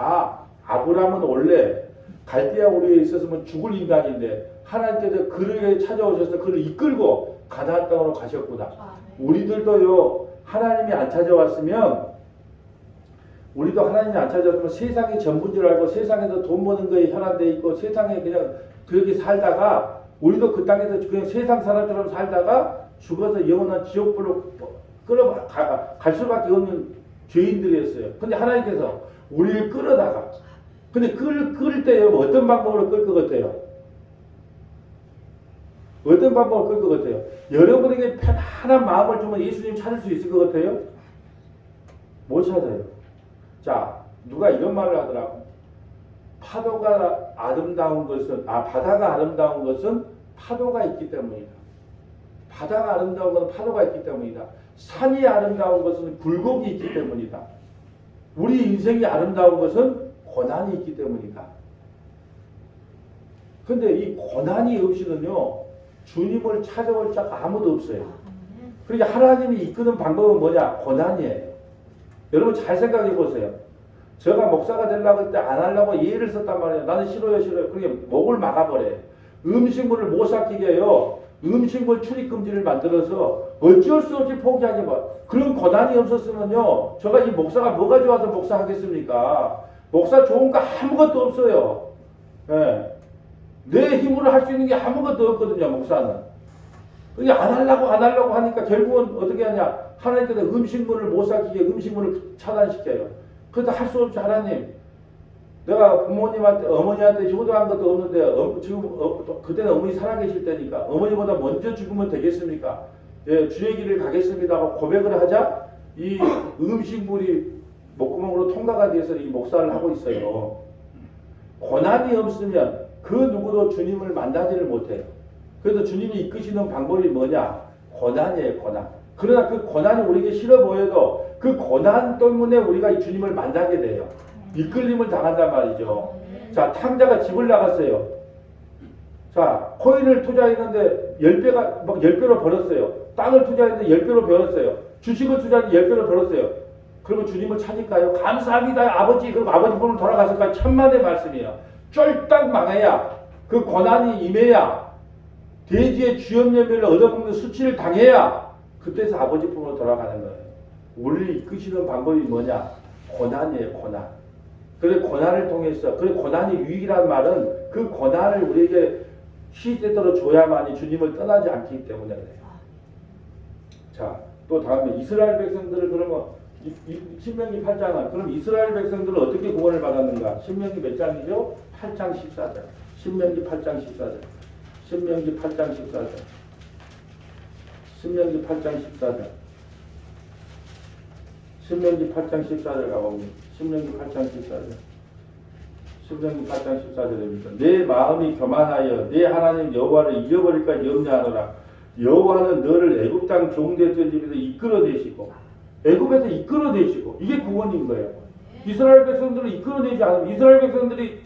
아브라함은 원래 갈대아 우리에 있었으면 죽을 인간인데 하나님께서 그를 찾아오셔서 그를 이끌고 가나안 땅으로 가셨구나. 우리들도요 하나님이 안 찾아왔으면 우리도 하나님이 안 찾아왔으면 세상이 전부인 줄 알고 세상에서 돈 버는 거에 현안돼 있고 세상에 그냥 그렇게 살다가 우리도 그 땅에서 그냥 세상 사람처럼 살다가 죽어서 영원한 지옥불로 갈 수밖에 없는 죄인들이었어요. 근데 하나님께서 우리를 끌어다가 근데 끌 때요 어떤 방법으로 끌 것 같아요? 어떤 방법으로 끌 것 같아요? 여러분에게 편안한 마음을 주면 예수님 찾을 수 있을 것 같아요? 못 찾아요. 자, 누가 이런 말을 하더라고. 바다가 아름다운 것은 파도가 있기 때문이다. 바다가 아름다운 것은 파도가 있기 때문이다. 산이 아름다운 것은 굴곡이 있기 때문이다. 우리 인생이 아름다운 것은 고난이 있기 때문이다. 근데 이 고난이 없이는요 주님을 찾아올 자가 아무도 없어요. 그러니까 하나님이 이끄는 방법은 뭐냐? 고난이에요. 여러분 잘 생각해 보세요. 제가 목사가 되려고 할 때 안 하려고 예를 썼단 말이에요. 나는 싫어요. 그러니까 목을 막아버려요. 음식물을 못 삭히게 해요. 음식물 출입금지를 만들어서 어쩔 수 없이 포기하게 봐. 그런 고난이 없었으면요. 제가 이 목사가 뭐가 좋아서 목사하겠습니까? 목사 좋은 거 아무것도 없어요. 예. 내 힘으로 할 수 있는 게 아무것도 없거든요. 목사는. 그게 안 하려고 하니까 결국은 어떻게 하냐. 하나님께서 음식물을 못 삭히게 음식물을 차단시켜요. 그래도 할 수 없이 하나님 내가 부모님한테 어머니한테 효도한 것도 없는데 지금 그때는 어머니 살아계실 때니까 어머니보다 먼저 죽으면 되겠습니까? 예, 주의 길을 가겠습니다 하고 고백을 하자 이 음식물이 목구멍으로 통과가 돼서 이 목사를 하고 있어요. 고난이 없으면 그 누구도 주님을 만나지를 못해요. 그래서 주님이 이끄시는 방법이 뭐냐? 고난이에요. 고난. 그러나 그 고난이 우리에게 싫어 보여도 그 고난 때문에 우리가 주님을 만나게 돼요. 이끌림을 당한단 말이죠. 자, 탕자가 집을 나갔어요. 자, 코인을 투자했는데 10배가, 막 10배로 벌었어요. 땅을 투자했는데 10배로 벌었어요. 주식을 투자했는데 10배로 벌었어요. 그러면 주님을 찾을까요? 감사합니다. 아버지, 그리고 아버지 분을 돌아가실까요? 천만의 말씀이에요. 쫄딱 망해야, 그 고난이 임해야, 돼지의 주염예배를 얻어먹는 수치를 당해야, 그때서 아버지 품으로 돌아가는 거예요. 우리를 이끄시는 방법이 뭐냐? 고난이에요, 고난. 그래, 고난을 통해서, 그래, 고난이 유익이란 말은 그 고난을 우리에게 시대대로 줘야만이 주님을 떠나지 않기 때문에 그래요. 자, 또 다음에 이스라엘 백성들을 그러면 신명기 8장은 그럼 이스라엘 백성들은 어떻게 구원을 받았는가? 신명기 몇 장이죠? 8장 14절. 신명기 8장 14절. 신명기 8장 14절. 신명기 8장 14절. 신명기 8장 14절 가봅니다. 신명기 8장 14절. 신명기 8장 14절입니다. 내 마음이 교만하여 내 하나님 여호와를 잃어버릴까 염려하노라. 여호와는 너를 애굽 땅 종되었던 집에서 이끌어내시고 애굽에서 이끌어내시고 이게 구원인 거예요. 이스라엘 백성들을 이끌어내지 않으면 이스라엘 백성들이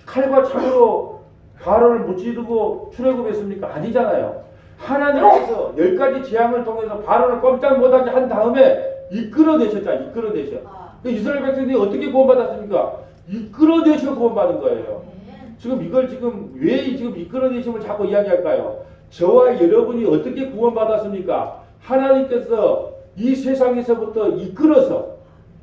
칼과 창으로 바로를 무찌르고 출애굽했습니까? 아니잖아요. 하나님께서 10가지 재앙을 통해서 바로를 꼼짝 못하게 한 다음에 이끌어내셨잖아요. 이끌어내셔. 이스라엘 백성들이 어떻게 구원받았습니까? 이끌어내셔 구원받은 거예요. 지금 이걸 왜 지금 이끌어내심을 자꾸 이야기할까요? 저와 여러분이 어떻게 구원받았습니까? 하나님께서 이 세상에서부터 이끌어서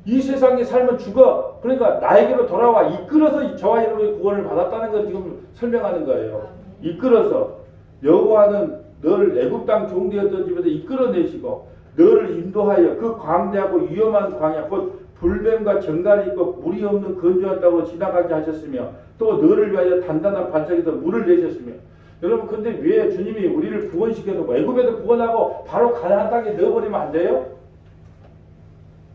이 세상의 삶은 죽어. 그러니까 나에게로 돌아와 이끌어서 저와 여러분이 구원을 받았다는 걸 지금 설명하는 거예요. 이끌어서 여호와는 너를 애굽 땅 종되었던 집에서 이끌어내시고 너를 인도하여 그 광대하고 위험한 광야 곧 불뱀과 정갈이 있고 물이 없는 건조한 땅으로 지나가게 하셨으며 또 너를 위하여 단단한 반석에서 물을 내셨으며 여러분 근데 왜 주님이 우리를 구원시켜놓고 애굽에도 구원하고 바로 가나안 땅에 넣어버리면 안 돼요?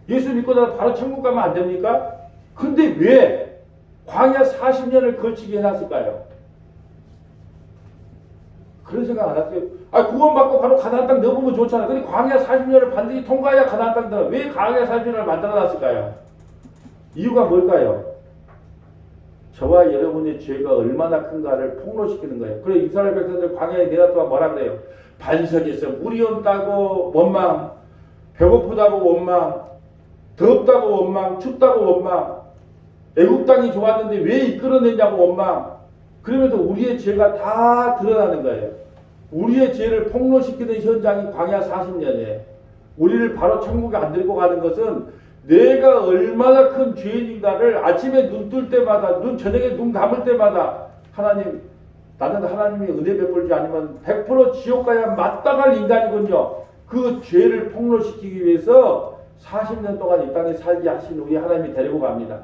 예수 믿고 나서 바로 천국 가면 안 됩니까? 근데 왜 광야 40년을 거치게 해놨을까요? 그런 생각 안 하세요? 구원받고 바로 가나안 땅 넣어보면 좋잖아요. 근데 광야 40년을 반드시 통과해야 가나안 땅 넣어. 왜 광야 40년을 만들어놨을까요? 이유가 뭘까요? 저와 여러분의 죄가 얼마나 큰가를 폭로시키는 거예요. 그래 이스라엘 백성들 광야에 내놨다가 뭐라 그래요? 반석에서 물이 없다고 원망, 배고프다고 원망, 덥다고 원망, 춥다고 원망, 애국 땅이 좋았는데 왜 이끌어내냐고 원망. 그러면서 우리의 죄가 다 드러나는 거예요. 우리의 죄를 폭로시키는 현장이 광야 40년에 우리를 바로 천국에 안 들고 가는 것은 내가 얼마나 큰 죄인인가를 아침에 눈 뜰 때마다 저녁에 눈 감을 때마다 하나님 나는 하나님이 은혜 베풀지 않으면 100% 지옥 가야 마땅할 인간이군요. 그 죄를 폭로시키기 위해서 40년 동안 이 땅에 살게 하신 우리 하나님이 데리고 갑니다.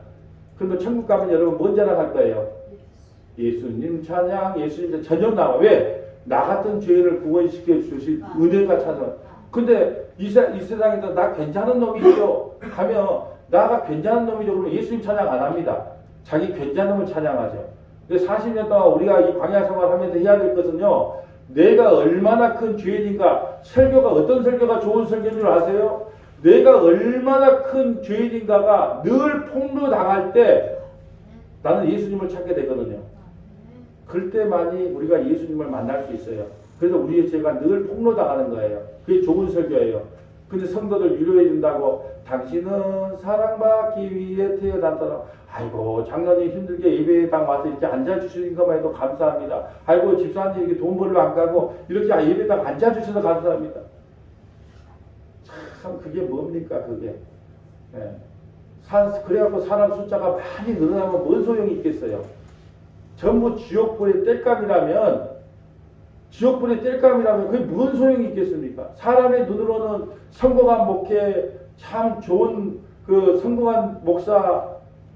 그러면 천국 가면 여러분 뭔 자랑할 거예요? 예수님 찬양, 예수님 전혀 나와. 왜? 나 같은 죄인을 구원시켜 주신 은혜가 찬양. 근데 이 세상에서 나 괜찮은 놈이죠 하면 나가 괜찮은 놈이죠 그러면 예수님 찬양 안 합니다. 자기 괜찮은 놈을 찬양하죠. 근데 40년 동안 우리가 이 광야 생활하면서 해야 될 것은요. 내가 얼마나 큰 죄인인가. 설교가 어떤 설교가 좋은 설교인 줄 아세요? 내가 얼마나 큰 죄인인가가 늘 폭로당할 때 나는 예수님을 찾게 되거든요. 그럴 때만이 우리가 예수님을 만날 수 있어요. 그래서 우리의 죄가 늘 폭로당하는 거예요. 그게 좋은 설교예요. 근데 성도들 위로해 준다고 당신은 사랑받기 위해 태어났다. 아이고 장로님 힘들게 예배당 와서 이렇게 앉아주시는 것만 해도 감사합니다. 아이고 집사님 이렇게 돈 벌러 안 가고 이렇게 예배당 앉아주셔서 감사합니다. 참 그게 뭡니까 그게. 네. 그래갖고 사람 숫자가 많이 늘어나면 뭔 소용이 있겠어요. 전부 지옥불의 땔감이라면 그게 무슨 소용이 있겠습니까? 사람의 눈으로는 성공한 목회, 참 좋은 그 성공한 목사,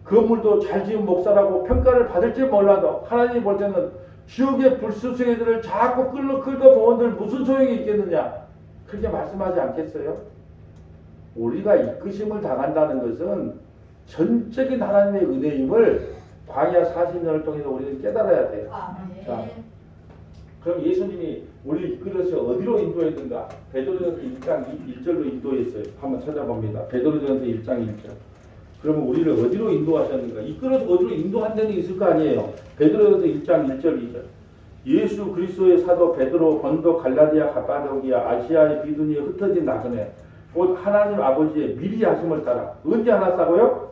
건물도 잘 지은 목사라고 평가를 받을지 몰라도 하나님이 볼 때는 지옥의 불수수애들을 자꾸 끌고 모은들 무슨 소용이 있겠느냐? 그렇게 말씀하지 않겠어요? 우리가 이끄심을 당한다는 것은 전적인 하나님의 은혜임을 광야 40년을 통해서 우리는 깨달아야 돼요. 자, 그럼 예수님이 우리를 이끌어서 어디로 인도했는가? 베드로전서 1장 1절로 인도했어요. 한번 찾아봅니다. 베드로전서 1장 1절. 그러면 우리를 어디로 인도하셨는가? 이끌어서 어디로 인도한 데는 있을 거 아니에요. 베드로전서 1장 1절 2절. 예수 그리스도의 사도 베드로, 본도, 갈라디아, 갑바도기아, 아시아의 비두니에 흩어진 나그네 곧 하나님 아버지의 미리 하심을 따라 언제 알았다고요?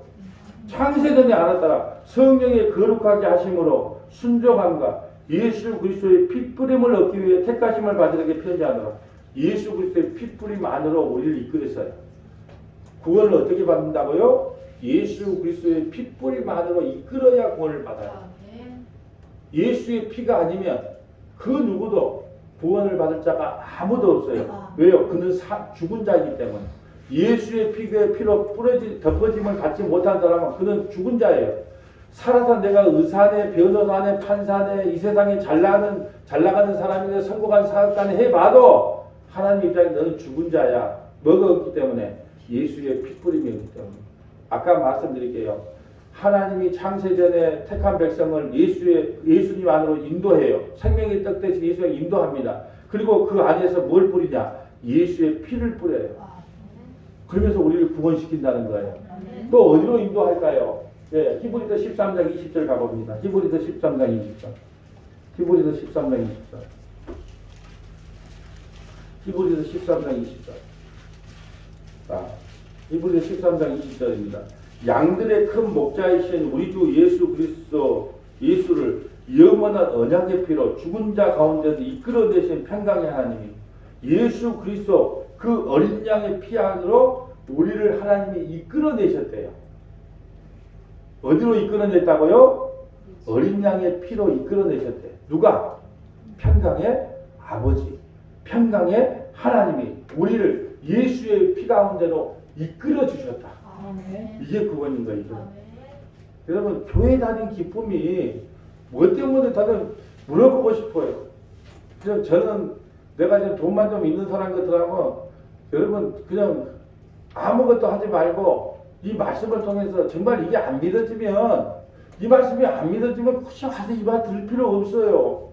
창세전에 알았다라 성령의 거룩하게 하심으로 순종함과 예수 그리스도의 핏뿌림을 얻기 위해 택하심을 받으려게 편지하노라. 예수 그리스도의 핏뿌림 안으로 우리를 이끌었어요. 구원을 어떻게 받는다고요? 예수 그리스도의 핏뿌림 안으로 이끌어야 구원을 받아요. 예수의 피가 아니면 그 누구도 구원을 받을 자가 아무도 없어요. 왜요? 그는 죽은 자이기 때문에. 예수의 피로 덮어짐을 받지 못한 사람은 그는 죽은 자예요. 살아서 내가 의사네, 변호사네, 판사네, 이 세상에 잘 나가는 사람이네, 성공한 사업가네 해봐도 하나님 입장에 너는 죽은 자야. 뭐가 없기 때문에? 예수의 핏뿌림이 없기 때문에. 아까 말씀드릴게요. 하나님이 창세전에 택한 백성을 예수님 안으로 인도해요. 생명의 떡 대신 예수님 인도합니다. 그리고 그 안에서 뭘 뿌리냐? 예수의 피를 뿌려요. 그러면서 우리를 구원시킨다는 거예요. 또 어디로 인도할까요? 네, 히브리서 13장 20절 가봅니다. 히브리서 13장 20절. 히브리서 13장 20절. 히브리서 13장 20절. 자, 히브리서 13장 20절입니다. 양들의 큰 목자이신 우리 주 예수 그리스도 예수를 영원한 언약의 피로 죽은 자 가운데서 이끌어내신 평강의 하나님이 예수 그리스도 그 어린 양의 피 안으로 우리를 하나님이 이끌어내셨대요. 어디로 이끌어냈다고요? 어린 양의 피로 이끌어내셨대요. 누가? 평강의 아버지, 평강의 하나님이 우리를 예수의 피 가운데로 이끌어주셨다. 이게 구원인 거죠. 여러분 교회 다닌 기쁨이 뭐 때문에 다들 물어보고 싶어요. 그냥 저는 내가 이제 돈만 좀 있는 사람 같으라면 여러분 그냥 아무것도 하지 말고 이 말씀을 통해서 정말 이게 안 믿어지면 이 말씀이 안 믿어지면 굳이 와서 이 말 들을 필요 없어요.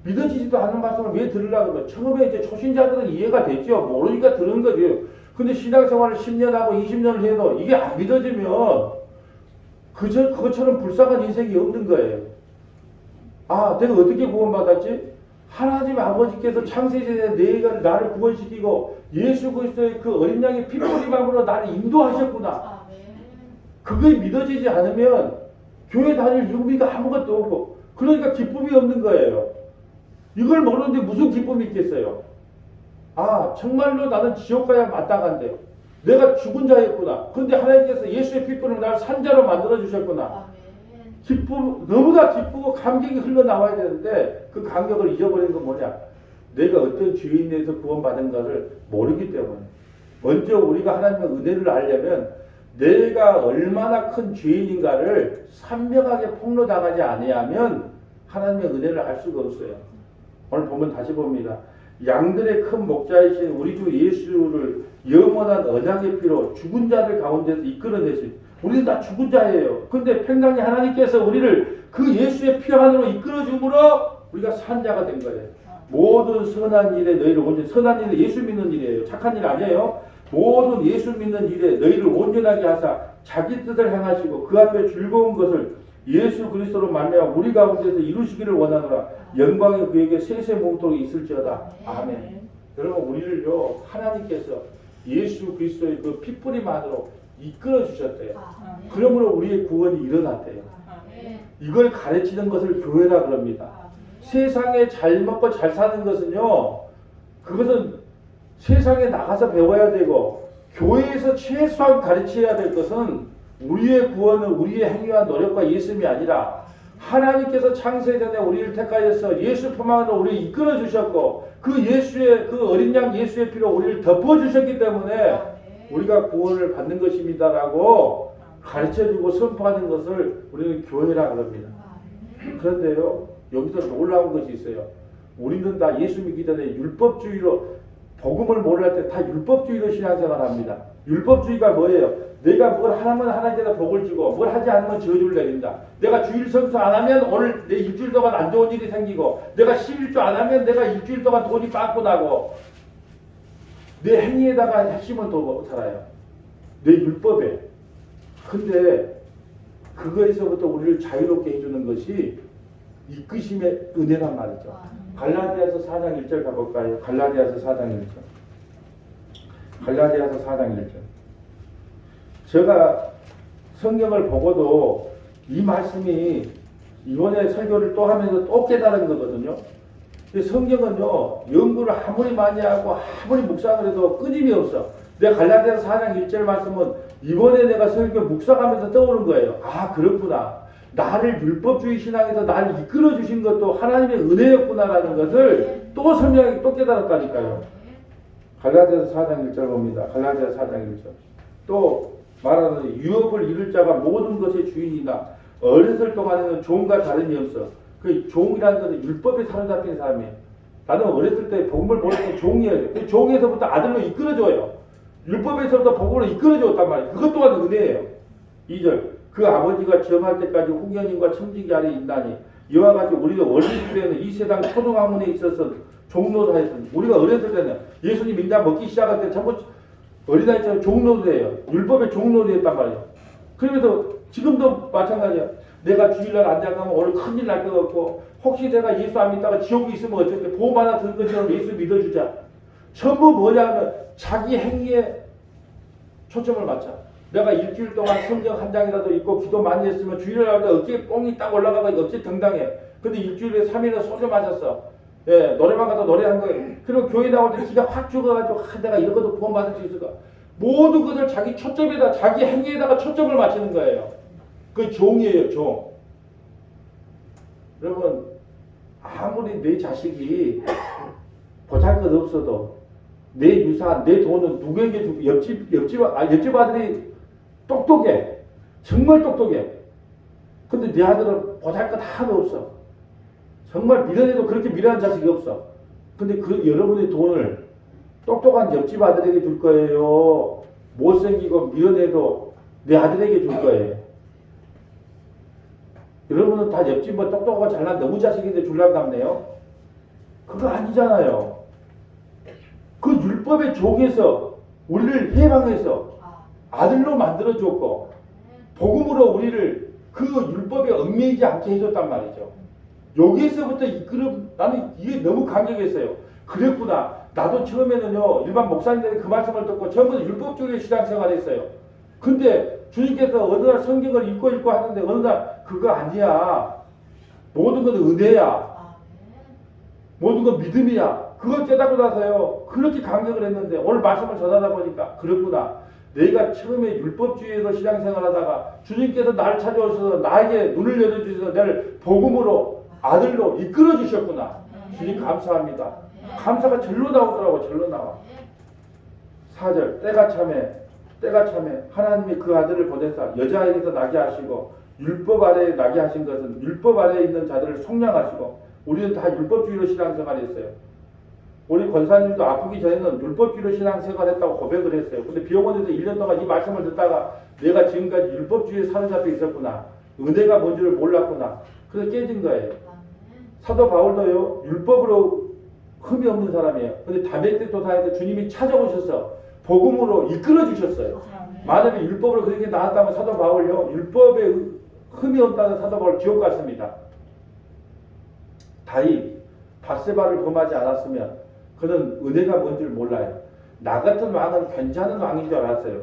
믿어지지도 않는 말씀을 왜 들으려고 그러면 처음에 이제 초신자들은 이해가 됐죠. 모르니까 들은 거죠. 근데 신앙생활을 10년 하고 20년을 해도 이게 안 믿어지면 그것처럼 불쌍한 인생이 없는 거예요. 아, 내가 어떻게 구원받았지? 하나님 아버지께서 창세전에 내가 나를 구원시키고 예수 그리스도의 그 어린 양의 피뿌림으로 나를 인도하셨구나. 그게 믿어지지 않으면 교회 다닐 의미가 아무것도 없고 그러니까 기쁨이 없는 거예요. 이걸 모르는데 무슨 기쁨이 있겠어요? 아, 정말로 나는 지옥 가야 마땅한데 내가 죽은 자였구나. 그런데 하나님께서 예수의 핏불을 나를 산자로 만들어 주셨구나. 기쁨, 너무나 기쁘고 감격이 흘러나와야 되는데 그 감격을 잊어버린 건 뭐냐? 내가 어떤 죄인에서 구원받은 것을 모르기 때문에. 먼저 우리가 하나님의 은혜를 알려면 내가 얼마나 큰 죄인인가를 선명하게 폭로당하지 아니하면 하나님의 은혜를 알 수가 없어요. 오늘 보면 다시 봅니다. 양들의 큰 목자이신 우리 주 예수를 영원한 언약의 피로 죽은 자들 가운데서 이끌어내신 우리는 다 죽은 자예요. 근데 평강의 하나님께서 우리를 그 예수의 피 안으로 이끌어줌으로 우리가 산 자가 된 거예요. 모든 선한 일에 너희를 온전히 선한 일은 예수 믿는 일이에요. 착한 일 아니에요. 모든 예수 믿는 일에 너희를 온전하게 하사 자기 뜻을 행하시고 그 앞에 즐거운 것을 예수 그리스도로 말미암아 우리 가운데서 이루시기를 원하노라. 영광이 그에게 세세몽토록 있을지어다. 아멘. 여러분 우리를요 하나님께서 예수 그리스도의 그 핏뿌림 안으로 이끌어 주셨대요. 그러므로 우리의 구원이 일어났대요. 이걸 가르치는 것을 교회라 그럽니다. 세상에 잘 먹고 잘 사는 것은요 그것은 세상에 나가서 배워야 되고 교회에서 최소한 가르쳐야 될 것은 우리의 구원은 우리의 행위와 노력과 예수님이 아니라 하나님께서 창세전에 우리를 택하여서 예수 품안으로 우리를 이끌어 주셨고 그 예수의 그 어린 양 예수의 피로 우리를 덮어 주셨기 때문에 우리가 구원을 받는 것입니다라고 가르쳐주고 선포하는 것을 우리는 교회라 그럽니다. 그런데요 여기서 놀라운 것이 있어요. 우리는 다 예수 믿기 전에 율법주의로 복음을 몰랄 때 다 율법주의로 신앙생활합니다. 율법주의가 뭐예요? 내가 뭘 하면 하나님께서 복을 주고 뭘 하지 않으면 저주를 내린다. 내가 주일 성수 안 하면 오늘 내 일주일 동안 안 좋은 일이 생기고 내가 11조 안 하면 내가 일주일 동안 돈이 빵꾸 나고 내 행위에다가 핵심은 더 살아요. 내 율법에. 근데 그거에서부터 우리를 자유롭게 해주는 것이 이끄심의 은혜란 말이죠. 갈라디아서 4장 1절 가볼까요? 갈라디아서 4장 1절. 갈라디아서 4장 1절. 제가 성경을 보고도 이 말씀이 이번에 설교를 또 하면서 또 깨달은 거거든요. 성경은요, 연구를 아무리 많이 하고 아무리 묵상을 해도 끊임이 없어. 내가 갈라디아서 4장 1절 말씀은 이번에 내가 설교 묵상하면서 떠오른 거예요. 아, 그렇구나. 나를 율법주의 신앙에서 나를 이끌어 주신 것도 하나님의 은혜였구나라는 것을 또 설명하기 또 깨달았다니까요. 갈라디아서 4장 1절 봅니다. 갈라디아서 4장 1절. 또 말하는 유업을 이룰 자가 모든 것의 주인이나 어렸을 동안에는 종과 다름이 없어. 그 종이라는 것은 율법에 사로잡힌 사람이에요. 나는 어렸을 때 복음을 모를 때 종이에요. 그 종에서부터 아들로 이끌어줘요. 율법에서부터 복음으로 이끌어줬단 말이에요. 그것 또한 은혜예요. 2절. 그 아버지가 지엄할 때까지 후견인과 청지기 아래 있나니 이와 같이 우리가 어릴 때는 이 세상 초등학문에 있어서 종로사였습니다. 우리가 어렸을 때는 예수님 인자 먹기 시작할 때 전부 어린아이처럼 종로도예요. 율법의 종로도였단 말이에요. 그러면서 지금도 마찬가지야. 내가 주일날 앉아가면 오늘 큰일 날 것 같고 혹시 내가 예수 안 믿다가 지옥에 있으면 어쩌게 보험 하나 든 것처럼 예수 믿어주자. 전부 뭐냐면 자기 행위에 초점을 맞춰. 내가 일주일 동안 성경 한 장이라도 읽고 기도 많이 했으면 주일날 때 어깨에 뽕이 딱 올라가고 어깨 등당해. 근데 일주일에 3일은 소주 마셨어. 예, 노래방 가서 노래한 거예요. 그리고 교회 나올 때 기가 확 죽어가지고 내가 이런 것도 구원 받을 수 있을까? 모든 것을 자기 초점에다 자기 행위에다가 초점을 맞추는 거예요. 그 종이에요, 종. 여러분 아무리 내 자식이 보잘것 없어도 내 유산, 내 돈은 누구에게 주고 옆집 아들이 똑똑해. 정말 똑똑해. 근데 내 아들은 보잘것 하나도 없어. 정말 미련해도 그렇게 미련한 자식이 없어. 근데 그 여러분의 돈을 똑똑한 옆집 아들에게 줄 거예요. 못생기고 미련해도 내 아들에게 줄 거예요. 여러분은 다 옆집 뭐 똑똑하고 잘난 너무 자식인데 줄라고 합네요. 그거 아니잖아요. 그 율법의 종에서 우리를 해방해서 아들로 만들어줬고 복음으로 우리를 그 율법에 얽매이지 않게 해줬단 말이죠. 여기에서부터 이끌음, 나는 이게 너무 감격했어요. 그랬구나. 나도 처음에는요, 일반 목사님들이 그 말씀을 듣고 전부 율법주의 신앙생활 했어요. 근데 주님께서 어느 날 성경을 읽고 하는데 어느 날 그거 아니야. 모든 건 은혜야. 모든 건 믿음이야. 그걸 깨닫고 나서요, 그렇게 감격을 했는데 오늘 말씀을 전하다 보니까 그렇구나. 내가 처음에 율법주의에서 신앙생활 하다가 주님께서 나를 찾아오셔서 나에게 눈을 열어주셔서 나를 복음으로 아들로 이끌어 주셨구나. 주님 감사합니다. 감사가 절로 나오더라고. 절로 나와. 4절 때가 참에 하나님이 그 아들을 보내사 여자에게서 나게 하시고 율법 아래에 나게 하신 것은 율법 아래에 있는 자들을 속량하시고 우리는 다 율법주의로 신앙생활했어요. 우리 권사님도 아프기 전에는 율법주의로 신앙생활했다고 고백을 했어요. 근데 병원에서 1년 동안 이 말씀을 듣다가 내가 지금까지 율법주의에 사로잡혀 있었구나. 은혜가 뭔지를 몰랐구나. 그래서 깨진 거예요. 사도 바울도요, 율법으로 흠이 없는 사람이에요. 근데 다메섹 도상에서 주님이 찾아오셔서 복음으로 이끌어 주셨어요. 만약에 율법으로 그렇게 나왔다면 사도 바울요, 율법에 흠이 없다는 사도 바울 지옥 갔습니다. 다윗 밧세바를 범하지 않았으면 그는 은혜가 뭔지를 몰라요. 나 같은 왕은 괜찮은 왕인 줄 알았어요.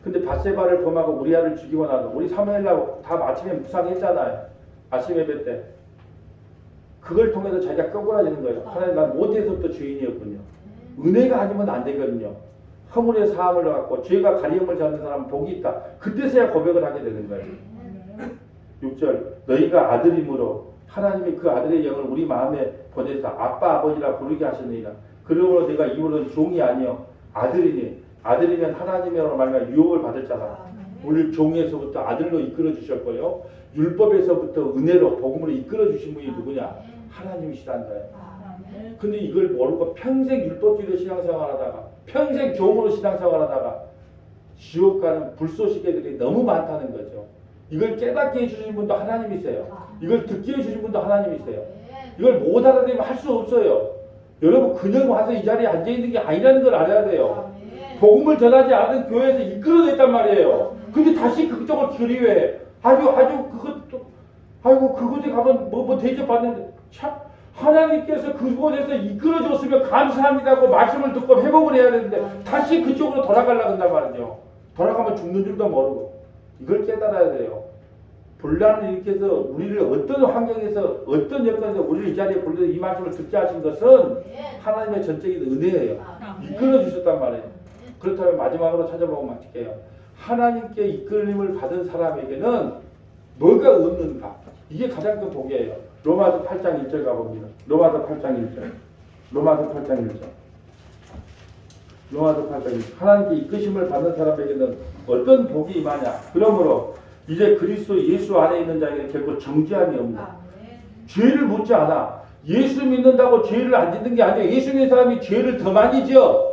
근데 밧세바를 범하고 우리아를 죽이고 나서 우리 사무엘하고 다 아침에 묵상했잖아요. 아침 예배 때. 그걸 통해서 자기가 끄고라지는 거예요. 하나님 난 못해서부터 주인이었군요. 은혜가 아니면 안 되거든요. 허물의 사함을 갖고 죄가 가리움을 잡는 사람은 복이 있다. 그때서야 고백을 하게 되는 거예요. 6절 너희가 아들임으로 하나님이 그 아들의 영을 우리 마음에 보내사 아빠 아버지라 부르게 하시느니라. 그러므로 내가 이후로는 종이 아니요 아들이니 아들이면 하나님으로 말하면 유업을 받을 자다. 우리 종에서부터 아들로 이끌어 주셨고요. 율법에서부터 은혜로 복음으로 이끌어 주신 분이 누구냐? 하나님이시란 거예요. 근데 이걸 모르고 평생 율법주의로 신앙생활하다가 평생 종으로 신앙생활하다가 지옥 가는 불쏘시개들이 너무 많다는 거죠. 이걸 깨닫게 해주신 분도 하나님이세요. 이걸 듣게 해주신 분도 하나님이세요. 이걸 못 알아들으면 할 수 없어요. 여러분 그냥 와서 이 자리에 앉아있는 게 아니라는 걸 알아야 돼요. 복음을 전하지 않은 교회에서 이끌어냈단 말이에요. 근데 다시 그쪽을 그리워해. 아주 그것도 아이고 그곳에 가면 뭐 대접받는데 참 하나님께서 그곳에서 이끌어줬으면 감사합니다고 말씀을 듣고 회복을 해야 되는데 다시 그쪽으로 돌아가려고 한단 말이죠. 돌아가면 죽는 줄도 모르고 이걸 깨달아야 돼요. 분란을 일으켜서 우리를 어떤 환경에서 어떤 여건에서 우리를 이 자리에 불러서 이 말씀을 듣게 하신 것은 하나님의 전적인 은혜예요. 이끌어 주셨단 말이에요. 그렇다면 마지막으로 찾아보고 마칠게요. 하나님께 이끌림을 받은 사람에게는 뭐가 없는가? 이게 가장 큰 복이에요. 로마서 8장 1절 가봅니다. 로마서 8장 1절. 로마서 8장 1절. 로마서 8장 1절. 하나님께 이끄심을 받는 사람에게는 어떤 복이 임하냐? 그러므로 이제 그리스도 예수 안에 있는 자에게는 결코 정죄함이 없다. 죄를 묻지 않아. 예수 믿는다고 죄를 안 짓는 게 아니에요. 예수 믿는 사람이 죄를 더 많이 지어.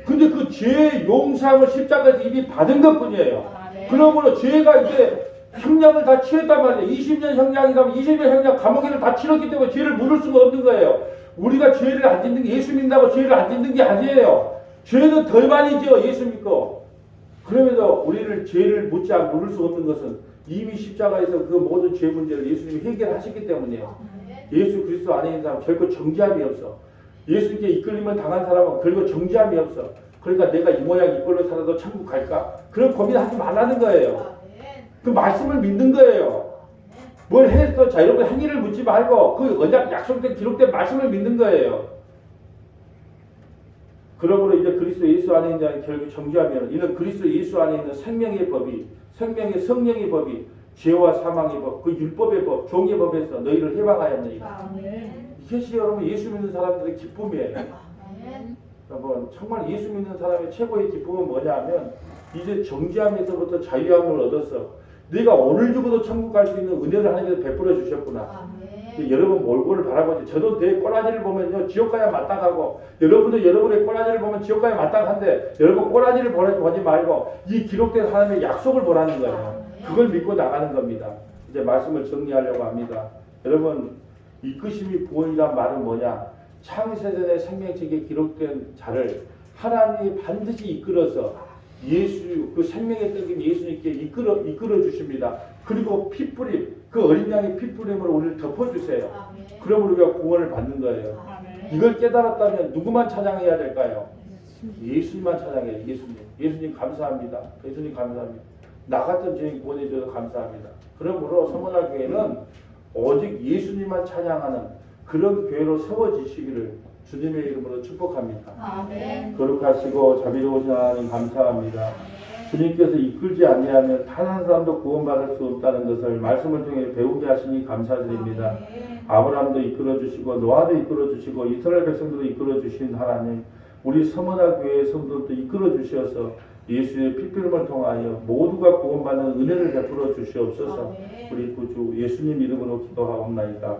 근데 그 죄의 용서함을 십자가에서 이미 받은 것 뿐이에요. 그러므로 죄가 이제 형량을 다 치렀단 말이에요. 20년 형량이라면 20년 형량 감옥에를 다 치렀기 때문에 죄를 물을 수가 없는 거예요. 우리가 죄를 안 짓는 게 예수 믿는다고 죄를 안 짓는 게 아니에요. 죄는 덜 많이 지어 예수 믿고. 그러면서 우리를 죄를 묻지 않고 물을 수 없는 것은 이미 십자가에서 그 모든 죄 문제를 예수님이 해결하셨기 때문이에요. 예수 그리스도 안에 있는 사람은 결코 정죄함이 없어. 예수님께 이끌림을 당한 사람은 결코 정죄함이 없어. 그러니까 내가 이 모양 이꼴로 살아도 천국 갈까? 그런 고민하지 말라는 거예요. 그 말씀을 믿는 거예요. 뭘 해서 자 여러분 행위를 묻지 말고 그 언약 약속된 기록된 말씀을 믿는 거예요. 그러므로 이제 그리스도 예수 안에 있는 자는 결국 정죄하면 이는 그리스도 예수 안에 있는 생명의 법이 생명의 성령의 법이 죄와 사망의 법, 그 율법의 법, 종의 법에서 너희를 해방하였느니라. 이것이 여러분 예수 믿는 사람들의 기쁨이에요. 여러분 정말 예수 믿는 사람의 최고의 기쁨은 뭐냐 하면 이제 정죄함에서부터 자유함을 얻어서 네가 오늘 죽어도 천국 갈 수 있는 은혜를 하나님께서 베풀어 주셨구나. 여러분 몰골을 바라보지. 저도 내 꼬라지를 보면요 지옥 가야 마땅하고 여러분도 여러분의 꼬라지를 보면 지옥 가야 마땅한데 여러분 꼬라지를 보지 말고 이 기록된 하나님의 약속을 보라는 거예요. 그걸 믿고 나가는 겁니다. 이제 말씀을 정리하려고 합니다. 여러분 이끄심이 구원이란 말은 뭐냐? 창세전의 생명책에 기록된 자를 하나님이 반드시 이끌어서 예수 그 생명의 떡인 예수님께 이끌어 주십니다. 그리고 피뿌림 그 어린 양의 피뿌림으로 우리를 덮어주세요. 그럼 우리가 구원을 받는 거예요. 이걸 깨달았다면 누구만 찬양해야 될까요? 예수님만 찬양해요. 예수님 감사합니다. 예수님 감사합니다. 나 같은 죄인 구원해 주셔서 감사합니다. 그러므로 서문화 교회는 오직 예수님만 찬양하는 그런 교회로 세워지시기를 주님의 이름으로 축복합니다. 아멘. 거룩하시고 자비로우신 하나님 감사합니다. 주님께서 이끌지 아니하면 단 한 사람도 구원받을 수 없다는 것을 말씀을 통해 배우게 하시니 감사드립니다. 아브라함도 이끌어주시고 노아도 이끌어주시고 이스라엘 백성들도 이끌어주신 하나님 우리 서문화 교회의 성도들도 이끌어주셔서 예수의 피필름을 통하여 모두가 구원받는 은혜를 베풀어 주시옵소서. 우리 구주 예수님 이름으로 기도하옵나이다.